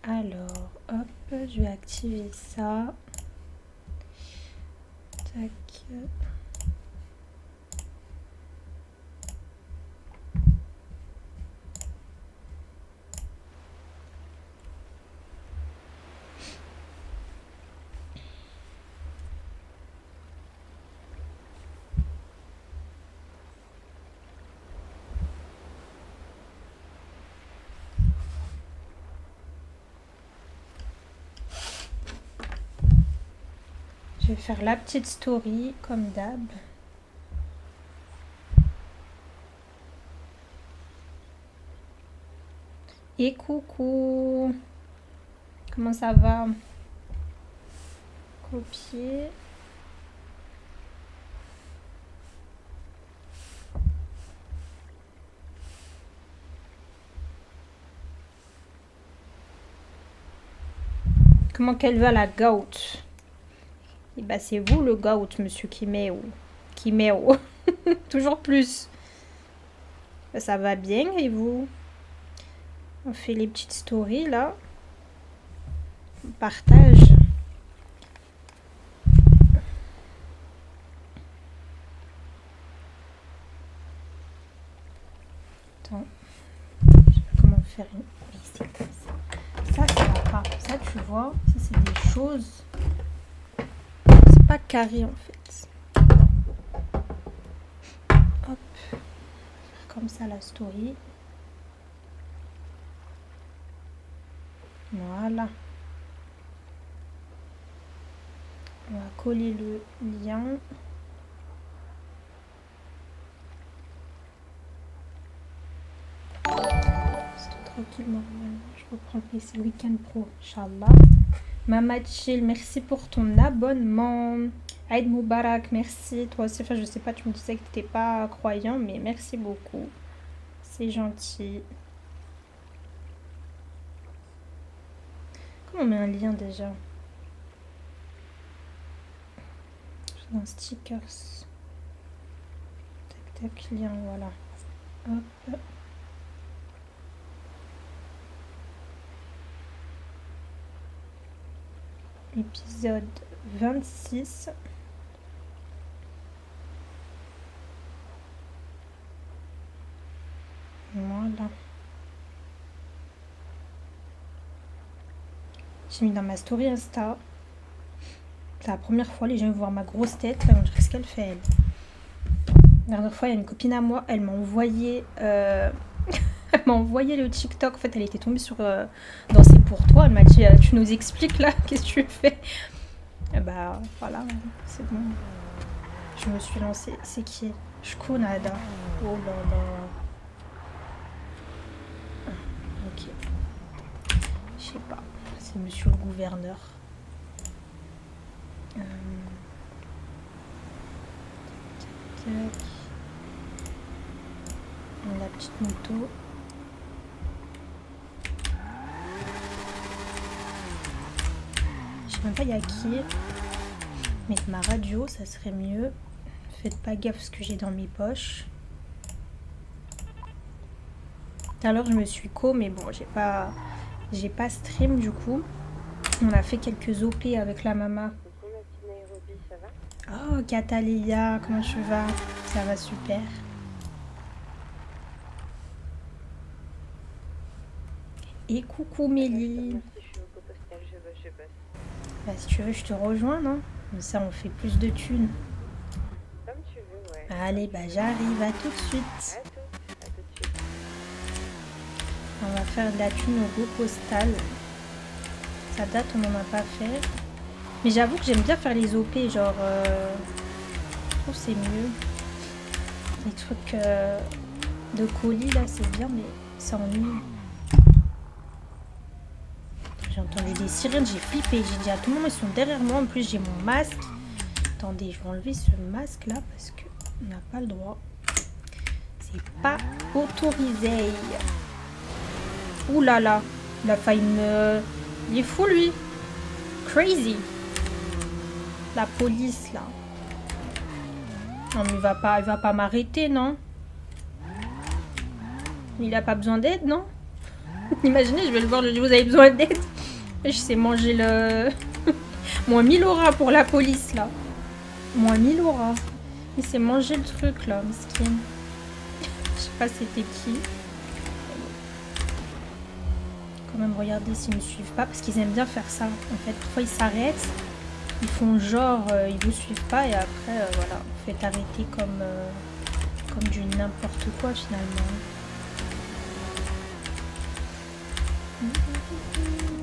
Alors, hop, je vais activer ça. Tac. Je vais faire la petite story comme d'hab. Et coucou, comment ça va? Copier. Comment qu'elle va la gout? Et bah c'est vous le gout, monsieur Kimeo. Kimeo. Toujours plus. Ça va bien et vous? On fait les petites stories là. On partage. Attends. Je sais pas comment faire. Mais c'est comme ça. Ça va pas. Ça tu vois, ça c'est des choses. C'est pas carré en fait. Hop. Comme ça la story. Voilà. On va coller le lien. C'est tout tranquille normalement. Je reprends le PC Week-end Pro, Inch'Allah. Mama Chill, merci pour ton abonnement. Aïd Moubarak, merci. Toi aussi, enfin je sais pas, tu me disais que tu n'étais pas croyant, mais merci beaucoup. C'est gentil. Comment on met un lien déjà? Dans stickers. Tac tac, lien, voilà. Hop. Épisode 26. Voilà. J'ai mis dans ma story Insta. C'est la première fois, les gens vont voir ma grosse tête. Là, on dirait ce qu'elle fait, elle. La dernière fois, il y a une copine à moi, elle m'a envoyé... Elle m'a envoyé le TikTok. En fait, elle était tombée sur Danser pour toi. Elle m'a dit, tu nous expliques là, qu'est-ce que tu fais? Et bah, voilà, c'est bon. Je me suis lancée. C'est qui? Shkunada. Oh là là. Ok. Je sais pas. C'est monsieur le gouverneur. Tac, tac. La petite moto. Je sais même pas il y a qui. Mettre ma radio, ça serait mieux. Faites pas gaffe à ce que j'ai dans mes poches. Tout à l'heure je me suis mais bon j'ai pas stream du coup. On a fait quelques OP avec la maman. Oh Catalia, comment tu vas? Ça va super. Et coucou Mélie. Bah, si tu veux je te rejoins, non? Comme ça on fait plus de thunes. Comme tu veux, ouais. Allez, bah j'arrive, à tout de suite. À tout de suite. On va faire de la thune au Go Postal. Ça date, on n'en a pas fait. Mais j'avoue que j'aime bien faire les OP, genre... Je trouve c'est mieux. Les trucs de colis, là, c'est bien, mais ça ennuie. J'ai entendu des sirènes, j'ai flippé. J'ai dit à tout le monde, ils sont derrière moi. En plus, j'ai mon masque. Attendez, je vais enlever ce masque-là parce qu'on n'a pas le droit. C'est pas autorisé. Ouh là là. Il a failli me... Il est fou, lui. Crazy. La police, là. Non, mais il va pas m'arrêter, non? Il a pas besoin d'aide, non? Imaginez, je vais le voir, je lui dis, vous avez besoin d'aide? Je sais manger le... Moins 1000 auras pour la police, là. Moins 1000 auras. Il s'est mangé le truc, là, miskin. Je sais pas c'était qui. Quand même, regardez s'ils me suivent pas, parce qu'ils aiment bien faire ça. En fait, parfois, ils s'arrêtent. Ils font genre, ils vous suivent pas, et après, voilà, vous faites arrêter comme du n'importe quoi, finalement.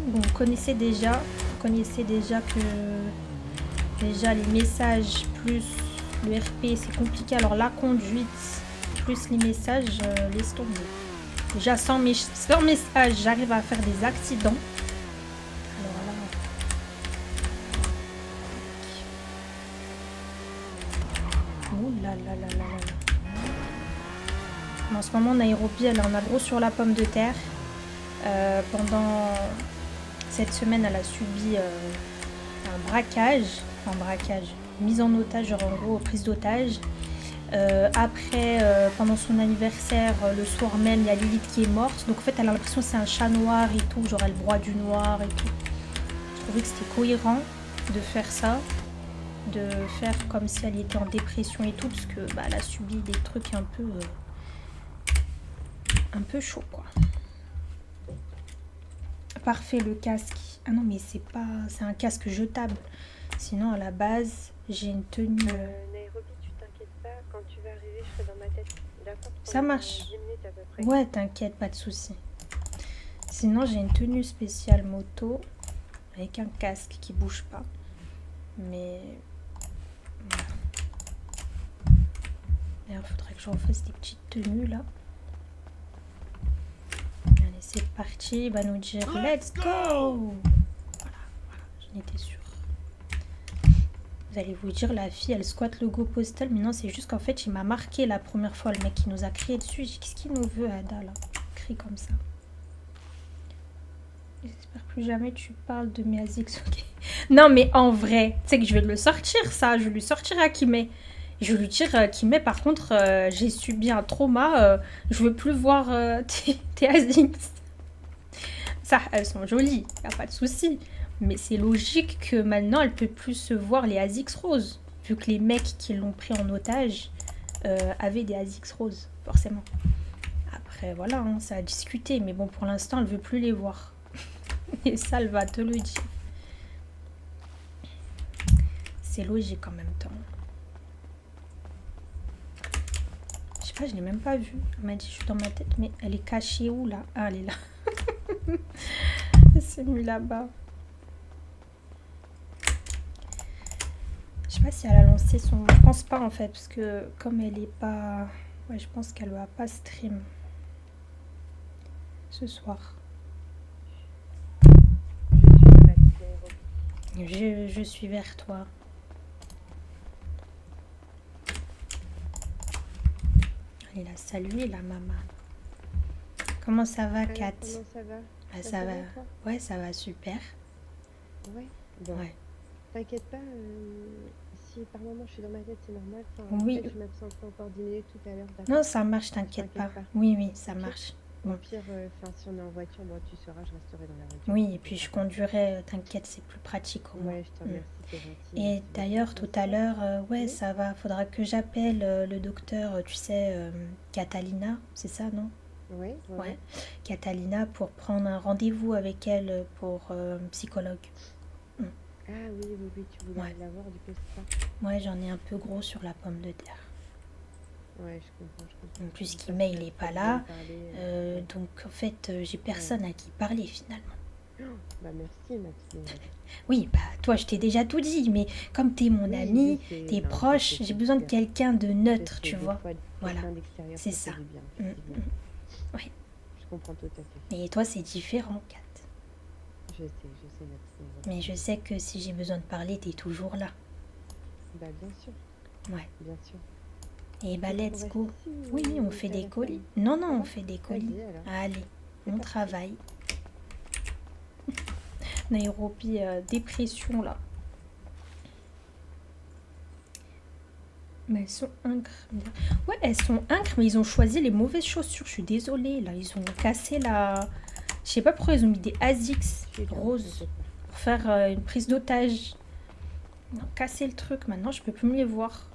Bon, vous connaissez déjà que déjà les messages plus le RP c'est compliqué, alors la conduite plus les messages, laisse tomber. Déjà sans message j'arrive à faire des accidents, alors là ouh là là là là là. En ce moment Nairobi elle en a gros sur la pomme de terre. Pendant cette semaine, elle a subi un braquage, mise en otage, genre en gros prise d'otage. Après, pendant son anniversaire, le soir même, il y a Lilith qui est morte. Donc en fait, elle a l'impression que c'est un chat noir et tout, genre elle broie du noir et tout. Je trouvais que c'était cohérent de faire ça, de faire comme si elle était en dépression et tout, parce que bah, elle a subi des trucs un peu chauds, quoi. Parfait le casque. Ah non mais c'est un casque jetable. Sinon à la base j'ai une tenue. Nairobi, tu t'inquiètes pas, quand tu vas arriver, je serai dans ma tête. D'accord. Ça marche. 10 minutes à peu près. Ouais, t'inquiète, pas de souci. Sinon j'ai une tenue spéciale moto avec un casque qui bouge pas. Mais voilà. D'ailleurs, faudrait que je refasse des petites tenues là. Allez, c'est parti. Il va nous dire let's go. Voilà, j'en étais sûre. Vous allez vous dire, la fille, elle squatte le go postal. Mais non, c'est juste qu'en fait, il m'a marqué la première fois. Le mec qui nous a crié dessus. J'ai dit, qu'est-ce qu'il nous veut, Ada, là? Il crie comme ça. J'espère plus jamais tu parles de mes ASICS, ok. Non, mais en vrai, tu sais que je vais le sortir, ça. Je vais lui sortir à Kimé. Je vais lui dire, Kimé, par contre, j'ai subi un trauma. Je veux plus voir tes ASICS. Ça, elles sont jolies, y a pas de souci. Mais c'est logique que maintenant, elle peut plus se voir les ASICS roses. Vu que les mecs qui l'ont pris en otage avaient des ASICS roses, forcément. Après, voilà, hein, ça a discuté. Mais bon, pour l'instant, elle veut plus les voir. Et ça, elle va te le dire. C'est logique en même temps. Je sais pas, je l'ai même pas vue. Elle m'a dit, je suis dans ma tête, mais elle est cachée où, là? Ah, elle est là. Elle s'est mise là-bas. Je sais pas si elle a lancé son... Je pense pas, en fait, parce que comme elle est pas... Ouais, je pense qu'elle va pas stream ce soir. Je suis vers toi. Elle est là, salut la maman. Comment ça va, Kat? Comment ça va? Ah, ça va. Ouais, ça va super. Ouais. Bon. Ouais. T'inquiète pas, si par moment je suis dans ma tête, c'est normal. Enfin, Oui. je m'absenterai encore 10 minutes tout à l'heure. Non, ça marche, t'inquiète pas. Oui, oui, ça marche. Au pire, si on est en voiture, bon, tu sauras, je resterai dans la voiture. Oui, et puis je conduirai, t'inquiète, c'est plus pratique au moins. Ouais, je te remercie, c'est gentil. Et d'ailleurs, tout à l'heure, ouais, ça va, faudra que j'appelle le docteur, tu sais, Catalina, c'est ça, non? Ouais. Catalina, pour prendre un rendez-vous avec elle pour psychologue. Ah oui, tu voulais l'avoir, du coup, c'est ça? Ouais, j'en ai un peu gros sur la pomme de terre. Ouais, je comprends. En plus, Kimé, il est pas là. Donc, en fait, j'ai personne à qui parler, finalement. Bah, merci, ma petite. Oui, bah, toi, je t'ai déjà tout dit. Mais comme t'es mon ami, t'es proche, j'ai besoin de quelqu'un de neutre, tu vois. Voilà, c'est ça. Oui. Je comprends tout à fait. Et toi, c'est différent, Kat. Je sais, ma petite. Mais je sais que si j'ai besoin de parler, t'es toujours là. Bah, bien sûr. Ouais. Bien sûr. Et bah, let's go. Oui, on fait des colis. Non, on fait des colis. Allez, on travaille. Nairobi, dépression, là. Mais elles sont incres. Ouais, elles sont incres, mais ils ont choisi les mauvaises chaussures. Je suis désolée, là. Ils ont cassé la Je sais pas pourquoi ils ont mis des ASICS Je suis là, roses t'inquiète pas. pour faire une prise d'otage. Ils ont cassé le truc, maintenant je peux plus me les voir.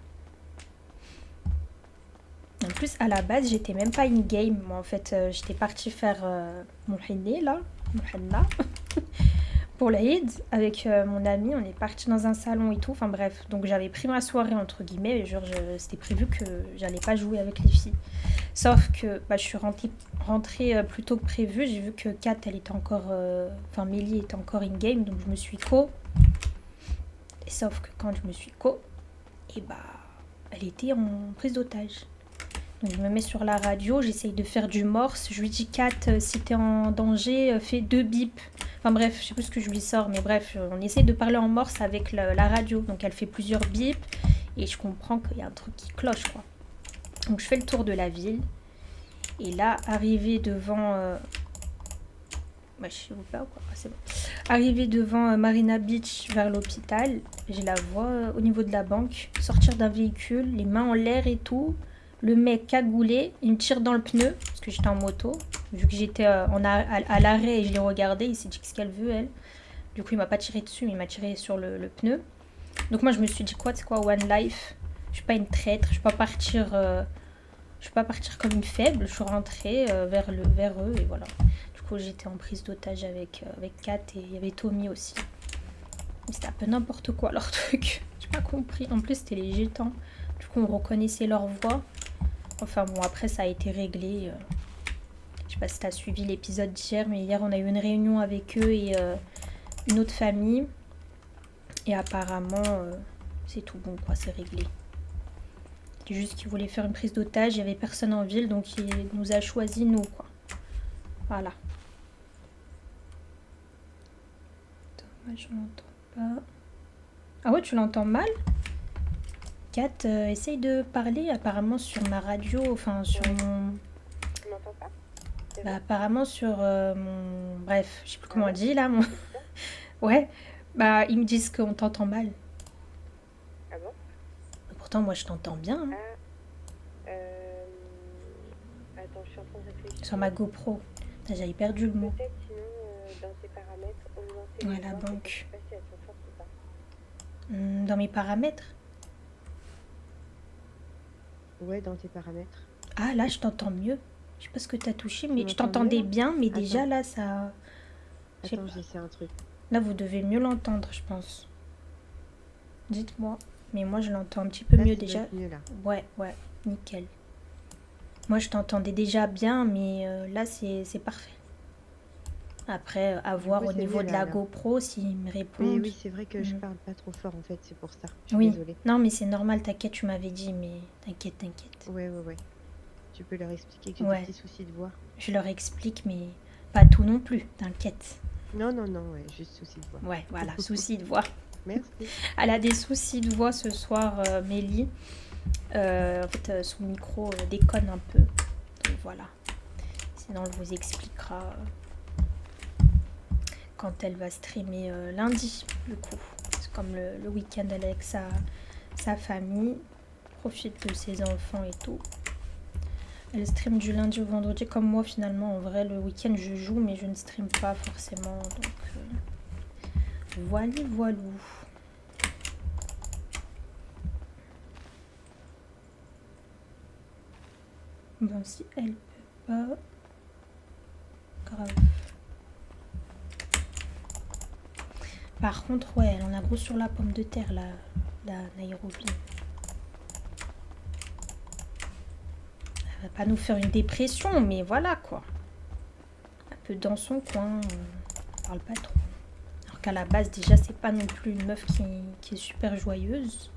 En plus, à la base, j'étais même pas in-game. Moi, en fait, j'étais partie faire mon henné, là. Mon henna. Pour l'Aïd. Avec mon ami, on est parti dans un salon et tout. Enfin bref, donc j'avais pris ma soirée, entre guillemets. Et genre, c'était prévu que j'allais pas jouer avec les filles. Sauf que je suis rentrée plus tôt que prévu. J'ai vu que Kat, elle était encore... Enfin, Mélie était encore in-game. Donc je me suis co. Et sauf que quand je me suis co, et elle était en prise d'otage. Donc je me mets sur la radio, j'essaye de faire du morse. Je lui dis, Kat, si t'es en danger, fais 2 bips. Enfin bref, je sais plus ce que je lui sors, mais bref, on essaye de parler en morse avec la radio. Donc elle fait plusieurs bips et je comprends qu'il y a un truc qui cloche, quoi. Donc je fais le tour de la ville. Et là, arrivé devant... je sais pas quoi, c'est bon. Arrivé devant Marina Beach vers l'hôpital, je la vois au niveau de la banque sortir d'un véhicule, les mains en l'air et tout. Le mec cagoulé, il me tire dans le pneu, parce que j'étais en moto. Vu que j'étais à l'arrêt et je l'ai regardé, il s'est dit qu'est-ce qu'elle veut, elle. Du coup, il m'a pas tiré dessus, mais il m'a tiré sur le pneu. Donc moi, je me suis dit, c'est quoi, one life? Je suis pas une traître, je vais pas partir comme une faible. Je suis rentrée vers eux, et voilà. Du coup, j'étais en prise d'otage avec Kat, et il y avait Tommy aussi. C'était un peu n'importe quoi, leur truc. J'ai pas compris. En plus, c'était les gitans. Du coup, on reconnaissait leur voix. Enfin bon, après ça a été réglé. Je sais pas si t'as suivi l'épisode d'hier, mais hier on a eu une réunion avec eux et une autre famille. Et apparemment, c'est tout bon, quoi, c'est réglé. C'est juste qu'ils voulaient faire une prise d'otage, il y avait personne en ville, donc il nous a choisi nous, quoi. Voilà. Dommage, je l'entends pas. Ah ouais, tu l'entends mal? Kat, essaye de parler apparemment sur ma radio, enfin sur mon... Tu m'entends pas? apparemment sur mon... Bref, je sais plus comment on dit là. Ouais, ils me disent qu'on t'entend mal. Ah bon? Pourtant, moi je t'entends bien. Hein. Attends, je suis en train de réfléchir. Sur ma GoPro. J'avais perdu le mot. Peut-être sinon, dans tes paramètres, augmenter Ouais, les la voix, banque. Je sais pas si elles sont fortes ou pas. Dans mes paramètres? Ouais, dans tes paramètres. Ah, là, je t'entends mieux. Je sais pas ce que t'as touché, mais je m'entends t'entendais mieux, là? bien, mais Attends. déjà là, ça... Je sais Attends, pas. j'essaie un truc. Là, vous devez mieux l'entendre, je pense. Dites-moi. Mais moi, je l'entends un petit peu Là, mieux ça doit déjà. être mieux, là. Ouais, nickel. Moi, je t'entendais déjà bien, mais là, c'est parfait. Après, à voir au c'est niveau mieux, de là, la là. GoPro, s'ils me répondent. Mais oui, c'est vrai que je parle pas trop fort, en fait, c'est pour ça. Je suis Oui, désolée. non, mais c'est normal, t'inquiète, tu m'avais dit, mais t'inquiète. Ouais. Tu peux leur expliquer que j'ai Ouais. des petits soucis de voix. Je leur explique, mais pas tout non plus, t'inquiète. Non, ouais, juste soucis de voix. Ouais, voilà, soucis de voix. Merci. Elle a des soucis de voix ce soir, Mélie. En fait, son micro déconne un peu. Donc voilà. Sinon, elle vous expliquera quand elle va streamer lundi, du coup. C'est comme le week-end, elle est avec sa famille. Profite de ses enfants et tout. Elle stream du lundi au vendredi, comme moi finalement. En vrai, le week-end, je joue, mais je ne stream pas forcément. Donc, voilou. Bon, si elle peut pas... Grave. Par contre, ouais, elle en a gros sur la pomme de terre, la Nairobi. Elle va pas nous faire une dépression, mais voilà, quoi. Un peu dans son coin, on parle pas trop. Alors qu'à la base, déjà, c'est pas non plus une meuf qui est super joyeuse.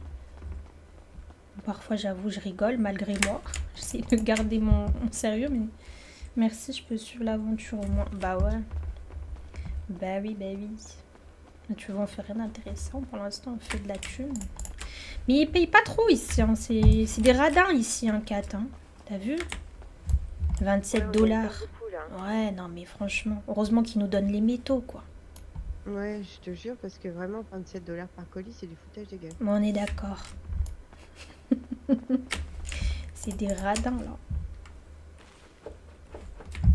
Parfois, j'avoue, je rigole malgré moi. J'essaie de garder mon sérieux, mais merci, je peux suivre l'aventure au moins. Bah ouais. Bah oui. Tu veux en faire rien d'intéressant. Pour l'instant, on fait de la thune. Mais ils payent pas trop ici. Hein. C'est des radins ici, un 4. Hein. T'as vu 27 $. Ouais, non, mais franchement. Heureusement qu'ils nous donnent les métaux, quoi. Ouais, je te jure, parce que vraiment, 27 $ par colis, c'est du foutage de gueule. Mais on est d'accord. C'est des radins, là.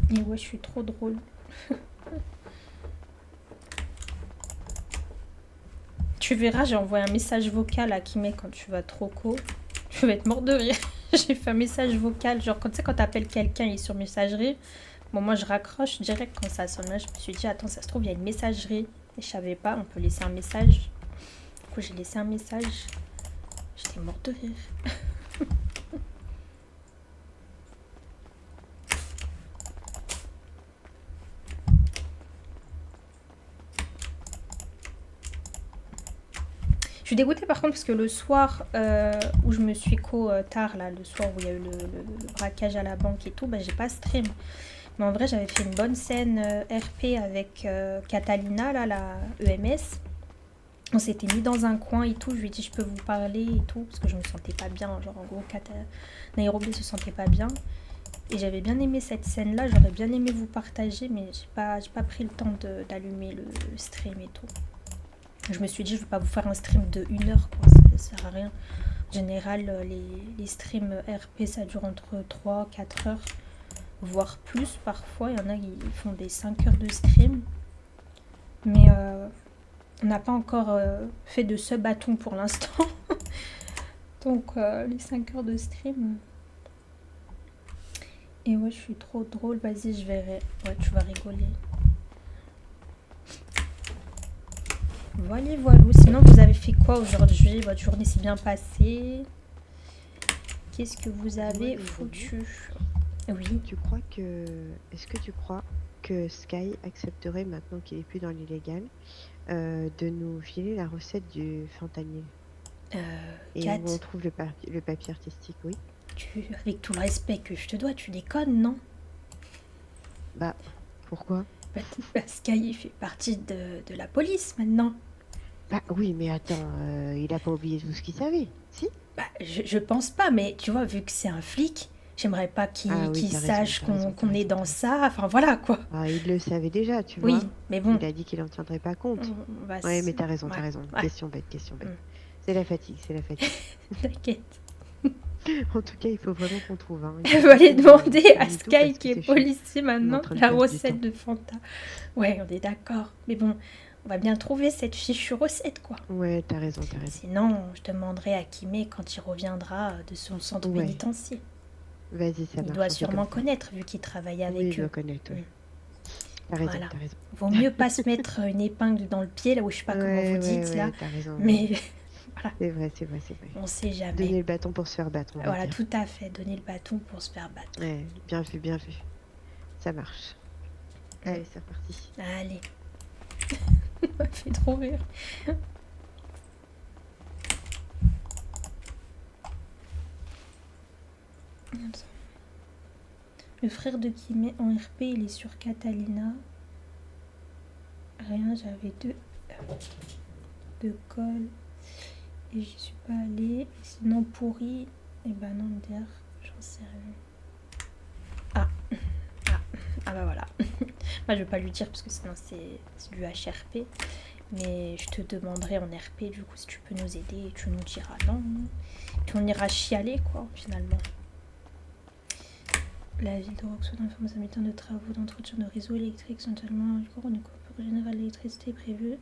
Et ouais, je suis trop drôle. Tu verras, j'ai envoyé un message vocal à Kimé quand tu vas trop co. Je vais être mort de rire. J'ai fait un message vocal, genre quand tu sais quand t'appelles quelqu'un, il est sur messagerie. Bon, moi je raccroche direct quand ça sonne. Là, je me suis dit, attends, ça se trouve, il y a une messagerie. Et je savais pas, on peut laisser un message. Du coup, j'ai laissé un message. J'étais morte de rire. Je suis dégoûtée par contre parce que le soir où je me suis tard, là, le soir où il y a eu le braquage à la banque et tout, bah, j'ai pas stream. Mais en vrai, j'avais fait une bonne scène RP avec Catalina, là, la EMS. On s'était mis dans un coin et tout. Je lui ai dit, je peux vous parler et tout, parce que je me sentais pas bien. Genre, en gros, Nairobi se sentait pas bien. Et j'avais bien aimé cette scène-là. J'aurais bien aimé vous partager, mais j'ai pas pris le temps d'allumer le stream et tout. Je me suis dit, je ne vais pas vous faire un stream de 1 heure, quoi, ça ne sert à rien. En général, les streams RP, ça dure entre 3-4 heures, voire plus parfois. Il y en a qui font des 5 heures de stream. Mais on n'a pas encore fait de sub-bâton pour l'instant. Donc, les 5 heures de stream... Et ouais, je suis trop drôle. Vas-y, je verrai. Ouais, tu vas rigoler. Voilà, voilà. Sinon, vous avez fait quoi aujourd'hui? Votre journée s'est bien passée? Qu'est-ce que vous avez foutu? Oui. Est-ce que tu crois que Sky accepterait, maintenant qu'il est plus dans l'illégal, de nous filer la recette du fentanyl? Et Kat, où on trouve le papier artistique, oui. avec tout le respect que je te dois, tu déconnes, non? Bah, pourquoi? Sky fait partie de la police maintenant. Bah oui, mais attends, il a pas oublié tout ce qu'il savait, si? Bah, je pense pas, mais tu vois, vu que c'est un flic, j'aimerais pas qu'il sache qu'on est dans ça. Enfin, voilà, quoi. Ah, il le savait déjà, tu Oui, vois. mais bon. Il a dit qu'il en tiendrait pas compte. Bah, Ouais, mais t'as raison, ouais. t'as raison. Ouais. Question bête, question bête. C'est la fatigue, c'est la fatigue. T'inquiète. En tout cas, il faut vraiment qu'on trouve. Hein. Elle va aller demander à Sky, qui est policier maintenant, la recette de Fanta. Ouais, on est d'accord. Mais bon, on va bien trouver cette fichue recette, quoi. Ouais, t'as raison, t'as raison. Sinon, je demanderai à Kimé quand il reviendra de son centre pénitentiaire. Vas-y, ça marche. Il doit sûrement connaître, vu qu'il travaille avec eux. Oui, il doit connaître, oui. T'as raison, t'as raison. Vaut mieux pas se mettre une épingle dans le pied, là où je sais pas comment vous dites, là. T'as raison. Mais... Voilà. C'est vrai, c'est vrai, c'est vrai. On sait jamais. Donner le bâton pour se faire battre. Voilà, tout à fait. Donner le bâton pour se faire battre. Ouais, bien vu, bien vu. Ça marche. Allez, c'est reparti. Allez. Ça m'a fait trop rire. Le frère de Kimé en RP, il est sur Catalina. Rien, j'avais deux calls. Et j'y suis pas allée. Sinon, pourri. Et ben non, dire, j'en sais rien. Ah bah voilà. Moi, je vais pas lui dire parce que sinon, c'est du HRP. Mais je te demanderai en RP, du coup, si tu peux nous aider. Et tu nous diras non. Puis on ira chialer, quoi, finalement. La ville de Roxwood informe ses habitants de travaux d'entretien de réseau électrique sont tellement du coup une coupure générale d'électricité prévue.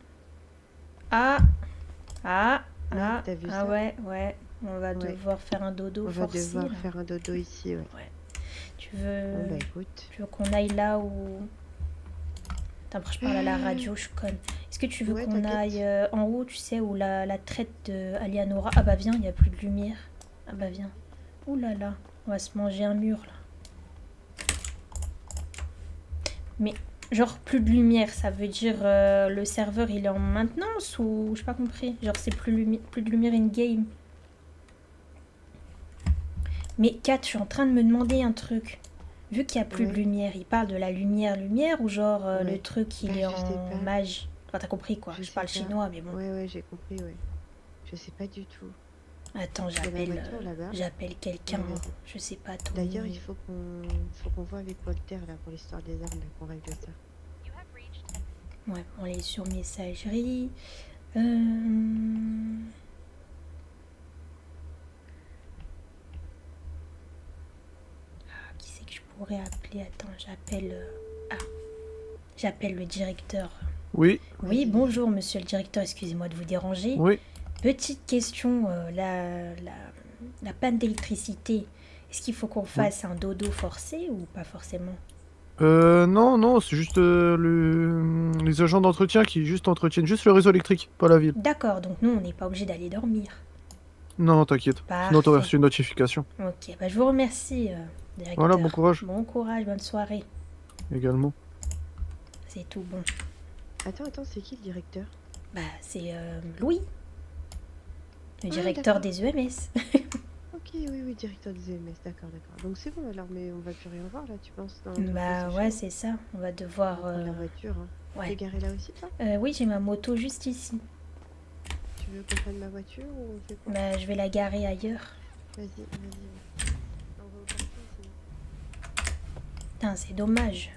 T'as vu ça? Ouais, on va devoir faire un dodo forcé. On va devoir faire un dodo ici, ouais. Tu veux... Bah écoute. Tu veux qu'on aille là où... Attends, je parle à la radio, je suis conne. Est-ce que tu veux qu'on aille en haut, tu sais, où la traite de Alianora... Ah bah viens, il n'y a plus de lumière. Ah bah viens. Ouh là là, on va se manger un mur là. Mais genre plus de lumière, ça veut dire le serveur il est en maintenance ou j'ai pas compris. Genre c'est plus de lumière in game. Mais Kat, je suis en train de me demander un truc. Vu qu'il n'y a plus de lumière, il parle de la lumière ou genre le truc il est en mage. Enfin t'as compris quoi, je parle chinois mais bon. Ouais, j'ai compris, ouais. Je sais pas du tout. Attends, j'appelle quelqu'un, je sais pas tout. D'ailleurs, il faut qu'on voit avec Voltaire là pour l'histoire des armes, là, qu'on règle ça. Ouais, on est sur messagerie. Ah, qui c'est que je pourrais appeler? Attends, j'appelle... J'appelle le directeur. Oui, Oui, bonjour monsieur le directeur, excusez-moi de vous déranger. oui. Petite question, la panne d'électricité, est-ce qu'il faut qu'on fasse un dodo forcé ou pas forcément? Non, non, c'est juste les agents d'entretien qui juste entretiennent juste le réseau électrique, pas la ville. D'accord, donc nous on n'est pas obligé d'aller dormir. Non, t'inquiète. Sinon t'aurais Parfait. reçu une notification. Ok, bah je vous remercie, directeur. Voilà, bon courage. Bon courage, bonne soirée. Également. C'est tout bon. Attends, c'est qui le directeur? Bah c'est Louis, le Ah, directeur d'accord. des EMS. Ok, oui, directeur des EMS, d'accord. Donc c'est bon alors, mais on va plus rien voir là, tu penses dans le Bah PlayStation? ouais, c'est ça, on va devoir... On va prendre la voiture, hein. T'es Ouais. garé là aussi, toi? Oui, j'ai ma moto juste ici. Tu veux qu'on prenne ma voiture ou on fait quoi? Bah je vais la garer ailleurs. Vas-y. On va au parking sinon. Putain, c'est dommage.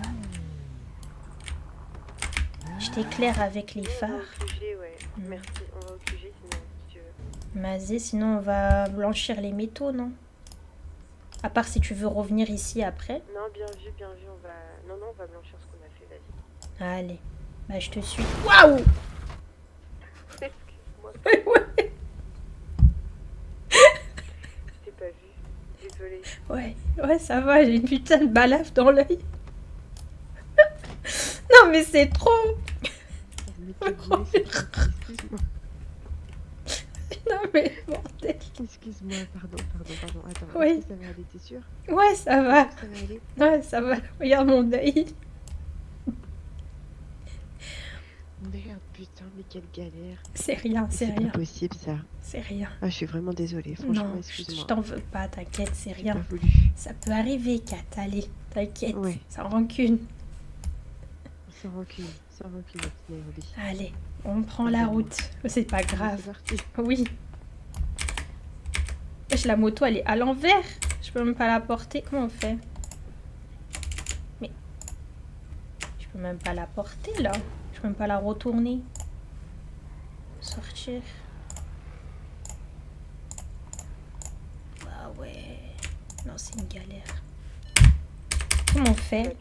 Je t'éclaire avec les phares. On va au QG, ouais. Mm. Merci, on va au QG sinon, si tu veux. Mazé, sinon on va blanchir les métaux, non? À part si tu veux revenir ici après. Non, bien vu, on va... Non, on va blanchir ce qu'on a fait, vas-y. Allez, bah je te suis. Waouh! Excuse-moi, Ouais, je t'ai pas vu. Désolée. ouais, ça va, j'ai une putain de balafre dans l'œil. Non mais c'est trop! Mais t'es bourrée, c'est gentil, excuse-moi. Non mais bordel. Excuse-moi, pardon. Attends, Oui. est-ce que ça va aller, t'es sûre? Ouais, ça va. Ça va aller? Ouais, ça va. Regarde mon œil. Merde, putain, mais quelle galère. C'est rien, c'est pas rien. possible, ça. C'est rien. Ah, je suis vraiment désolée, franchement, Non, je excuse-moi. t'en veux pas, t'inquiète, c'est J'ai rien. pas voulu. Ça peut arriver, Kat, allez, t'inquiète, Ouais. sans rancune. Sans rancune, ma petite Nairobi. Allez, on prend la route. C'est pas Allez, grave. c'est parti. Oui. Wesh, la moto, elle est à l'envers. Je peux même pas la porter. Comment on fait? Mais... Je peux même pas la porter, là. Je peux même pas la retourner. Sortir. Ah ouais. Non, c'est une galère. Comment on fait?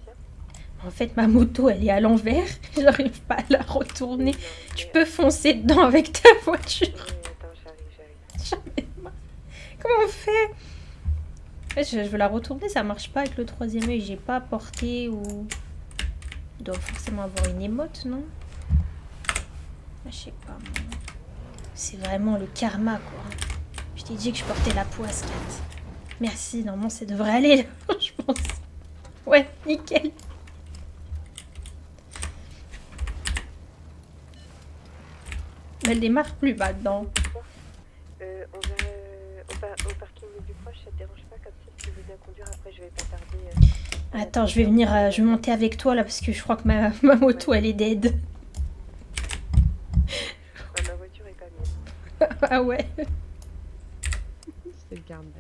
En fait, ma moto, elle est à l'envers. J'arrive pas à la retourner. Tu peux foncer dedans avec ta voiture. Attends, j'arrive. Jamais de moi. Comment on fait? Je veux la retourner, ça marche pas avec le troisième œil. J'ai pas porté ou... Il doit forcément avoir une émote, non? Je sais pas, moi. C'est vraiment le karma, quoi. Je t'ai dit que je portais la poisse, Kat. Merci, normalement ça devrait aller, là, je pense. Ouais, nickel. Mais elle démarre plus bas dedans. On va au parking le plus proche, ça te dérange pas comme ça? Si tu veux bien conduire, après je vais pas tarder. Attends, je vais venir, je vais monter avec toi là parce que je crois que ma moto elle est dead. Ma voiture est pas mienne. Ah ouais. C'est le carnage.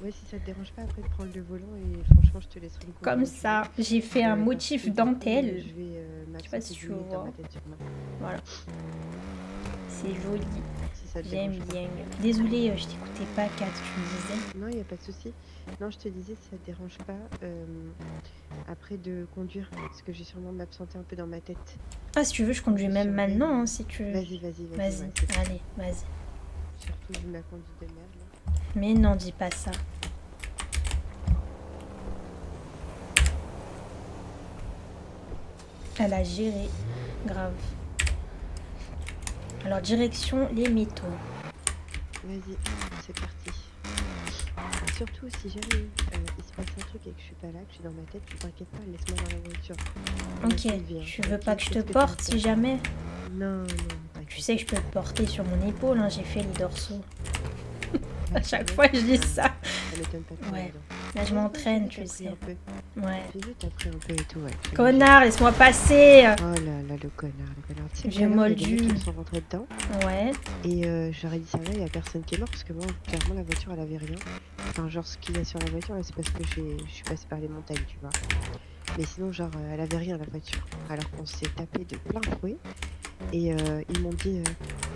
Ouais, si ça te dérange pas après de prendre le volant et franchement je te laisserai le Comme ça, j'ai fait un motif dentelle. Je vais sais pas si tu dans vois. ma tête sur main. Voilà. C'est joli. Si ça te J'aime dérange pas. bien. Désolée, je t'écoutais pas, Kat, tu me disais. Non, il n'y a pas de souci. Non, je te disais, si ça te dérange pas, après de conduire, parce que j'ai sûrement m'absenter un peu dans ma tête. Ah, si tu veux, je conduis même maintenant, hein, si tu veux. Vas-y. Vas-y, ouais, c'est allez, vas-y. surtout vu ma conduite de merde. Là. Mais non, dis pas ça. Elle a géré. Grave. Alors, direction les métaux. Vas-y, c'est parti. Surtout si jamais il se passe un truc et que je suis pas là, que je suis dans ma tête, tu t'inquiètes pas, laisse-moi dans la voiture. Ok, tu veux pas que je te porte si jamais? Non, Tu sais que je peux te porter sur mon épaule, hein, j'ai fait les dorsaux. À chaque fois, je dis ça. Ça m'étonne pas. Ouais. Là, je m'entraîne, tu T'as sais. pris un peu. Ouais. J'ai vu, t'as pris un peu et tout, ouais. Connard, laisse-moi passer. Oh là, le connard. Tu sais, J'ai tout à l'heure, il y a des moldu. mecs qui sont rentrés dedans. Ouais. Et j'aurais dit ça va, il y a personne qui est mort parce que moi, clairement, la voiture, elle avait rien. Enfin, genre, ce qu'il y a sur la voiture, là, c'est parce que je suis passée par les montagnes, tu vois. Mais sinon, genre, elle avait rien, la voiture. Alors qu'on s'est tapé de plein fouet. Et ils m'ont dit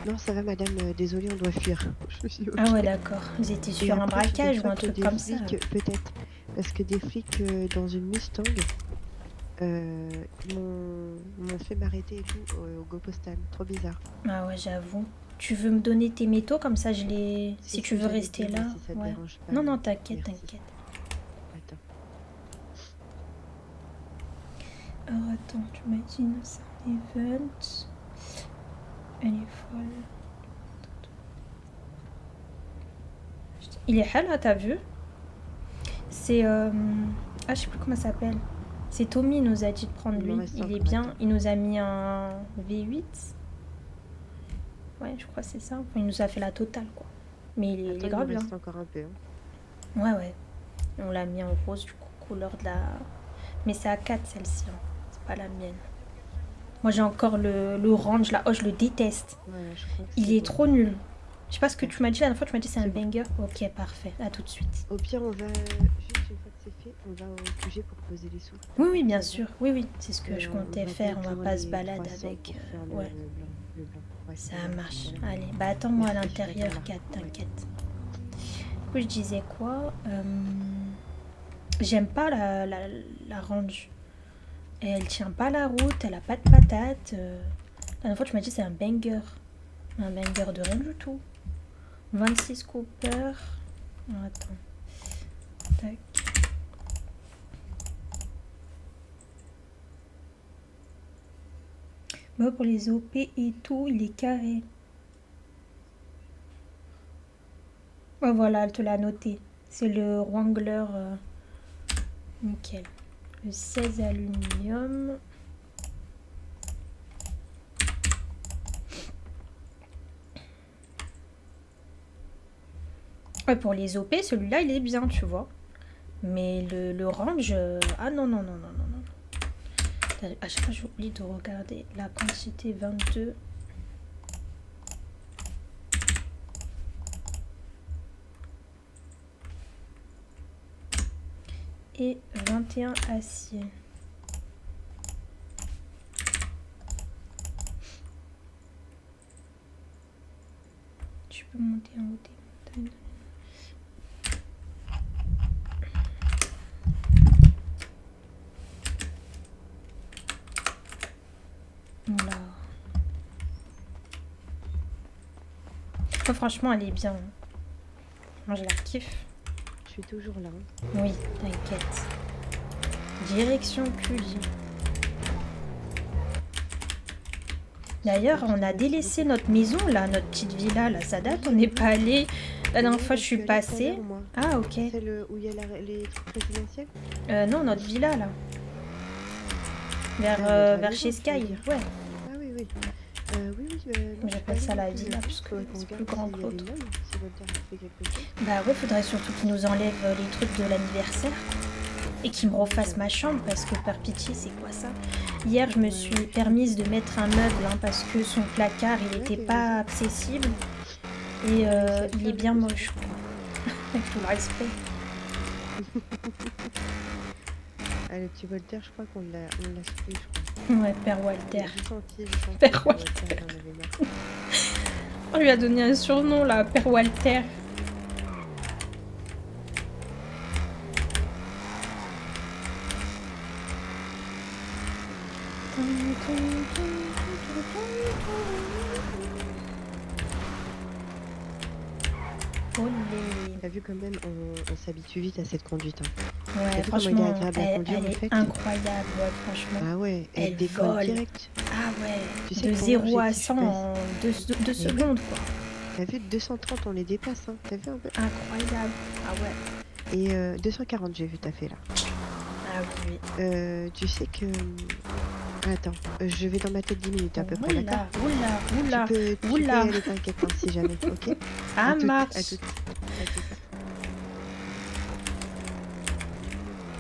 non, ça va, madame, désolé, on doit fuir. Je me suis dit, Ah ok. ouais, d'accord. Vous étiez Et sur un après, braquage ou un figure-toi que truc comme ça? des flics, peut-être. Parce que des flics dans une Mustang, Ils m'ont fait m'arrêter et tout au Go Postal. Trop bizarre. Ah ouais, j'avoue. Tu veux me donner tes métaux comme ça je les... Si tu veux j'allais rester te dire, là. si ça te Ouais. dérange pas. Non, non, t'inquiète, Merci. t'inquiète. Attends. Alors attends, tu m'as dit Innocent Event. Elle est folle. Il est hell, là, t'as vu? C'est... Ah, je sais plus comment ça s'appelle. C'est Tommy nous a dit de prendre Il m'en lui. reste Il est encore, bien. attends. Il nous a mis un V8. Ouais, je crois que c'est ça. Enfin, il nous a fait la totale, quoi. Mais il est Attends, grave il me bien. reste encore un peu. Hein. Ouais, ouais. On l'a mis en rose, du coup, couleur de la... Mais c'est à 4, celle-ci. Hein. C'est pas la mienne. Moi, j'ai encore l'orange, là. Oh, je le déteste. Ouais, je crois que Il c'est est bon. trop nul. Je sais pas ce que tu m'as dit la dernière fois. Tu m'as dit c'est un C'est bon. banger. Ok, parfait. À tout de suite. Au pire, on va... Juste une fois que c'est fait, on va au QG pour poser les sous. Oui, oui, bien Ça va. sûr. Oui, oui. C'est ce que je comptais va faire. On va inclure pas se les balader 300 avec... pour faire le ouais. blanc. Le blanc. Ouais, Ça c'est bon, marche. c'est bon. Allez, bah attends-moi à Merci, l'intérieur, je vais 4, attendre là. t'inquiète. Du coup, je disais quoi J'aime pas la range. Elle tient pas la route, elle a pas de patate. La dernière fois, tu m'as dit c'est un banger. Un banger de rien du tout. 26 Cooper. Oh, attends. Tac. Bon, pour les OP et tout, il est carré. Oh voilà, elle te l'a noté. C'est le Wrangler. Nickel. Le 16 aluminium. Ouais, pour les OP, celui-là, il est bien, tu vois. Mais l'orange... Ah non, non, non, non, non, non. À chaque fois, j'oublie de regarder la quantité 22. Et 21 acier. Tu peux monter en haut des montagnes. Voilà. Oh, franchement, elle est bien. Moi, je la kiffe. Je suis toujours là. Hein. Oui, t'inquiète. Direction QG. D'ailleurs, on a délaissé notre maison, là, notre petite villa, là, ça date, on n'est pas allé. La dernière fois, je suis passée. Ah, ok. Celle où il y a les trucs résidentiels. Non, notre villa, là. Vers, vers chez Sky, ouais. Ah oui, oui. Oui, oui. J'appelle ça la villa, parce que c'est plus grand que l'autre. Si Walter a fait quelque chose. Bah ouais, faudrait surtout qu'il nous enlève les trucs de l'anniversaire. Et qu'il me refasse ma chambre, parce que par pitié, c'est quoi ça? Hier, je me suis permise de mettre un meuble, hein, parce que son placard, il n'était pas accessible. Et il est bien moche, quoi. Avec tout le respect. Ah, le petit Walter, je crois qu'on l'a sauvé, je crois. Ouais, Père Walter. J'ai senti, Père Walter. j'en avais marre. On lui a donné un surnom, là, Père Walter. T'as vu quand même, on s'habitue vite à cette conduite. Hein. Ouais, T'as vu franchement, comment il est agréable à elle conduire, en est fait incroyable, ouais, franchement. Ah ouais, Elle elle décolle vole. direct. Ah ouais, Tu sais de que 0 à j'ai dit, 100 en 2 secondes, quoi. T'as vu, 230, on les dépasse. Hein. T'as vu un peu Incroyable. Ah ouais. Et 240, j'ai vu, t'as fait là. Ah oui. Tu sais que... Attends, je vais dans ma tête 10 minutes à peu près, d'accord? Oula. Tu peux y aller, t'inquiète, hein, si jamais, ok? Ça marche. À tout.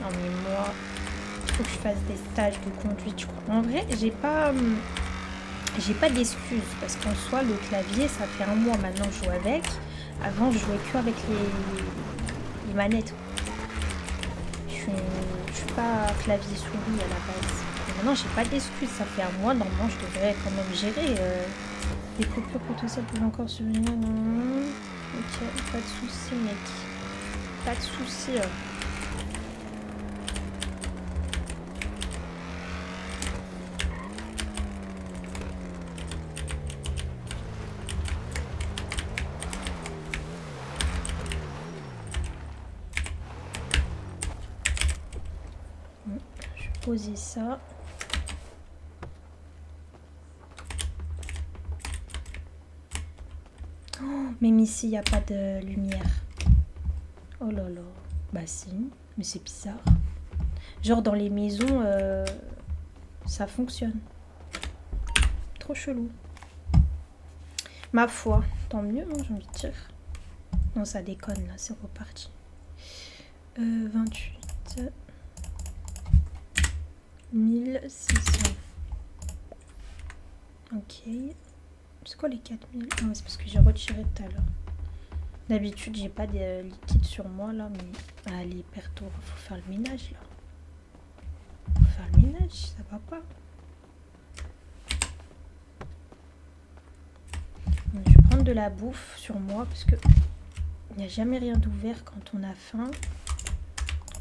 Non mais moi, il faut que je fasse des stages de conduite, je crois. En vrai, j'ai pas d'excuses parce qu'en soi, le clavier, ça fait 1 mois maintenant que je joue avec. Avant, je jouais que avec les manettes. Je suis pas clavier souris à la base. Et maintenant, j'ai pas d'excuses. Ça fait 1 mois, normalement, je devrais quand même gérer. Les coupures potentielles peuvent encore se venir. Ok, pas de soucis, mec. Pas de soucis. poser ça. Oh, même ici, il n'y a pas de lumière. Oh là là. Bah si, mais c'est bizarre. Genre dans les maisons, ça fonctionne. Trop chelou. Ma foi, tant mieux, hein, j'ai envie de dire. Non, ça déconne là, c'est reparti. 28 1600. Ok. C'est quoi les 4000? Ah, c'est parce que j'ai retiré tout à l'heure. D'habitude, j'ai pas de liquide sur moi là, mais allez, perto, faut faire le ménage là. Faut faire le ménage, ça va pas. Donc, je vais prendre de la bouffe sur moi parce que il n'y a jamais rien d'ouvert quand on a faim.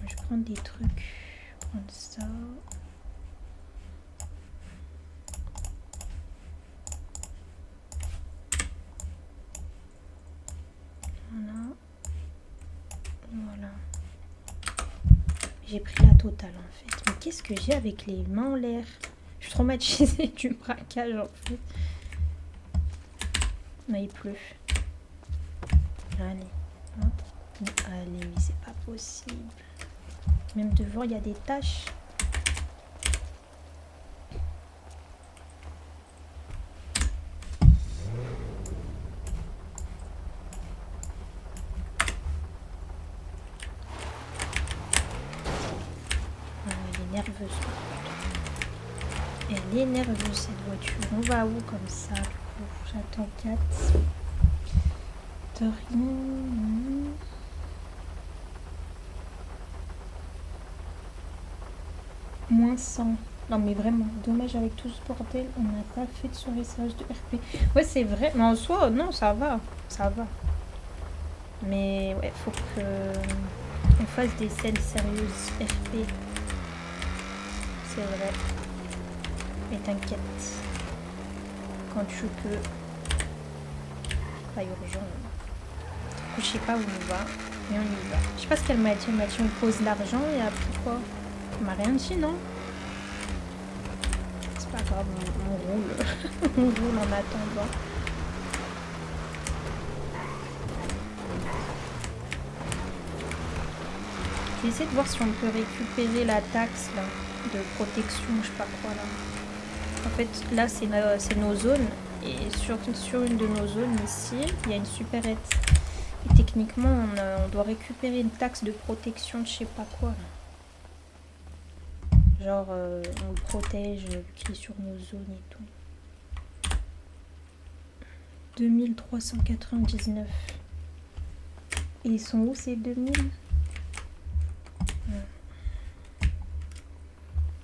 Je vais prendre des trucs. Prendre ça. Voilà. Voilà. J'ai pris la totale en fait. Mais qu'est-ce que j'ai avec les mains en l'air? Je suis traumatisée du braquage en fait. Non, il pleut. Allez. Hop. Allez, mais c'est pas possible. Même devant, il y a des taches. Elle est nerveuse. Elle est nerveuse cette voiture. On va où comme ça? J'attends 4. De rien. Moins 100. Non mais vraiment, dommage avec tout ce bordel, on n'a pas fait de suressage de RP. Ouais c'est vrai, mais en soi, non ça va, ça va. Mais ouais, faut que on fasse des scènes sérieuses RP. C'est vrai. Mais t'inquiète. Quand tu peux. Pas urgent. Je sais pas où on va, mais on y va. Je sais pas ce qu'elle m'a dit. Elle m'a dit on pose l'argent et après quoi? Elle m'a rien dit, non? C'est pas grave, on roule. On roule en attendant. Je vais essayer de voir si on peut récupérer la taxe là, de protection, je sais pas quoi là. En fait, là c'est nos zones. Et sur une de nos zones ici, il y a une supérette. Et techniquement, on doit récupérer une taxe de protection de je sais pas quoi. Là. Genre, on le protège qui est sur nos zones et tout. 2399. Et ils sont où ces 2000?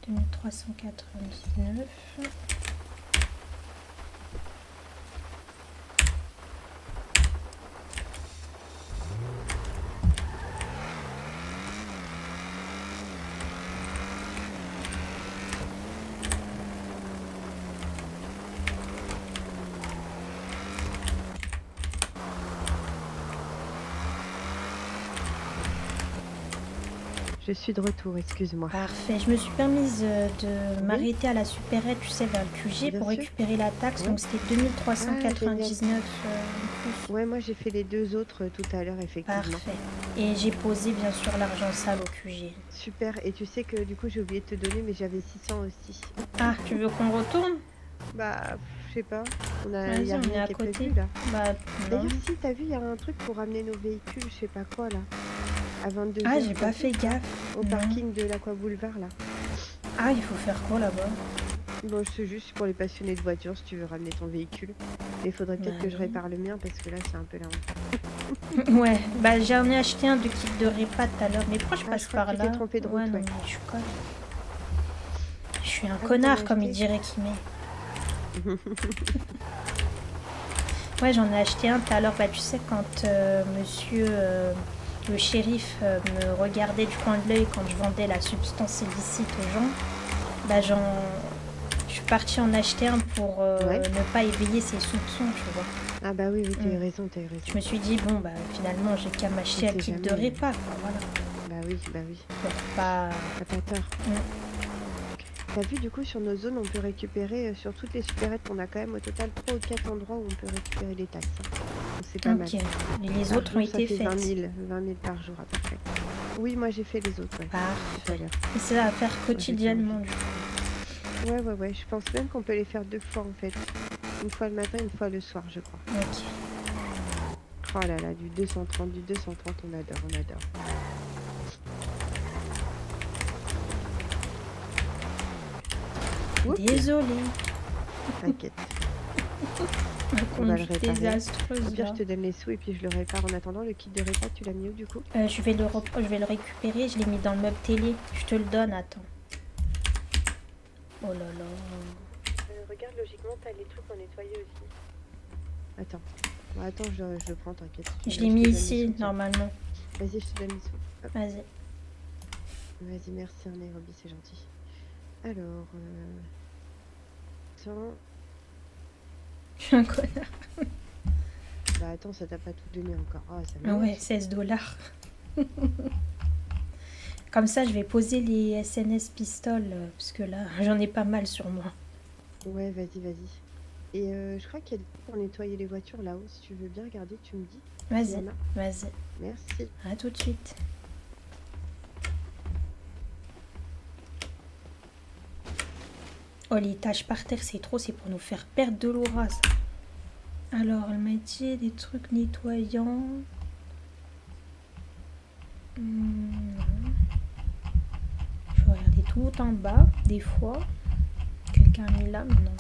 2399. Je suis de retour, excuse-moi. Parfait, je me suis permise de m'arrêter à la supérette, tu sais, vers le QG pour récupérer la taxe, donc c'était 2399 plus. Ouais, moi j'ai fait les deux autres tout à l'heure, effectivement. Parfait, et j'ai posé bien sûr l'argent sale au QG. Super, et tu sais que du coup j'ai oublié de te donner, mais j'avais 600 aussi. Ah, tu veux qu'on retourne? Bah, je sais pas, on a Vas-y, on est à qui est côté. prévu, là. Bah, D'ailleurs, si, t'as vu, il y a un truc pour ramener nos véhicules, je sais pas quoi, là. À 22 ah, heures, j'ai pas fait gaffe. au parking de l'Aqua Boulevard, là. Ah, il faut faire quoi là-bas? Bon, c'est juste pour les passionnés de voitures, si tu veux ramener ton véhicule. Mais il faudrait peut-être que je répare le mien, parce que là, c'est un peu la honte. Ouais, bah j'en ai acheté un de kit de répa tout à l'heure, mais pourquoi je passe par là? Tu t'es trompé de route, ouais, non, ouais. mais je suis conne. Je suis un connard, comme il dirait Kimé. Ouais, j'en ai acheté un tout à l'heure. Bah, tu sais, quand monsieur le shérif me regardait du coin de l'œil quand je vendais la substance illicite aux gens, bah, je suis partie en acheter un pour ne pas éveiller ses soupçons, tu vois. Ah bah oui, t'as raison, t'as raison. Je me suis dit, bon, bah finalement, j'ai qu'à m'acheter un kit de répa, quoi, voilà. Bah oui, bah oui. Pour pas... T'as pas tort. T'as vu, du coup, sur nos zones, on peut récupérer, sur toutes les supérettes, on a quand même au total 3 ou 4 endroits où on peut récupérer les taxes, hein. Donc c'est pas mal. Ok. Et les Par autres ont jour, ça été fait faites. 20 000 par jour à peu près. Oui, moi j'ai fait les autres, ouais, tout à Parfait. l'heure. Et c'est à faire quotidiennement du coup. Ouais, je pense même qu'on peut les faire 2 fois en fait. Une fois le matin, une fois le soir, je crois. Ok. Oh là là, du 230, on adore, on adore. Oups, Désolée. t'inquiète, Ma on va le conduite réparer. Au désastreuse pire, là. je te donne les sous et puis je le répare. En attendant, le kit de répa, tu l'as mis où du coup? Je vais le récupérer. Je l'ai mis dans le meuble télé. Je te le donne. Attends. Oh là là. Regarde, logiquement, t'as les trucs qu'on nettoyait aussi. Attends. Bon, attends, je le prends, t'inquiète. Je l'ai mis ici normalement. Vas-y, je te donne les sous. Hop. Vas-y. Vas-y, merci, Nairobi, c'est gentil. Alors, attends. Je suis un connard. Bah attends, ça t'a pas tout donné encore. Ah, ça Ah m'énerve. ouais, 16$. Comme ça, je vais poser les SNS pistoles. Parce que là, j'en ai pas mal sur moi. Ouais, vas-y. Et je crois qu'il y a des trucs pour nettoyer les voitures là-haut. Si tu veux bien regarder, tu me dis. Il y Vas-y. en a. Vas-y. Merci. À tout de suite. Oh, les taches par terre, c'est trop. C'est pour nous faire perdre de l'aura, ça. Alors, elle m'a dit des trucs nettoyants. Non. Je vais regarder tout en bas, des fois. Quelqu'un a mis là, mais non.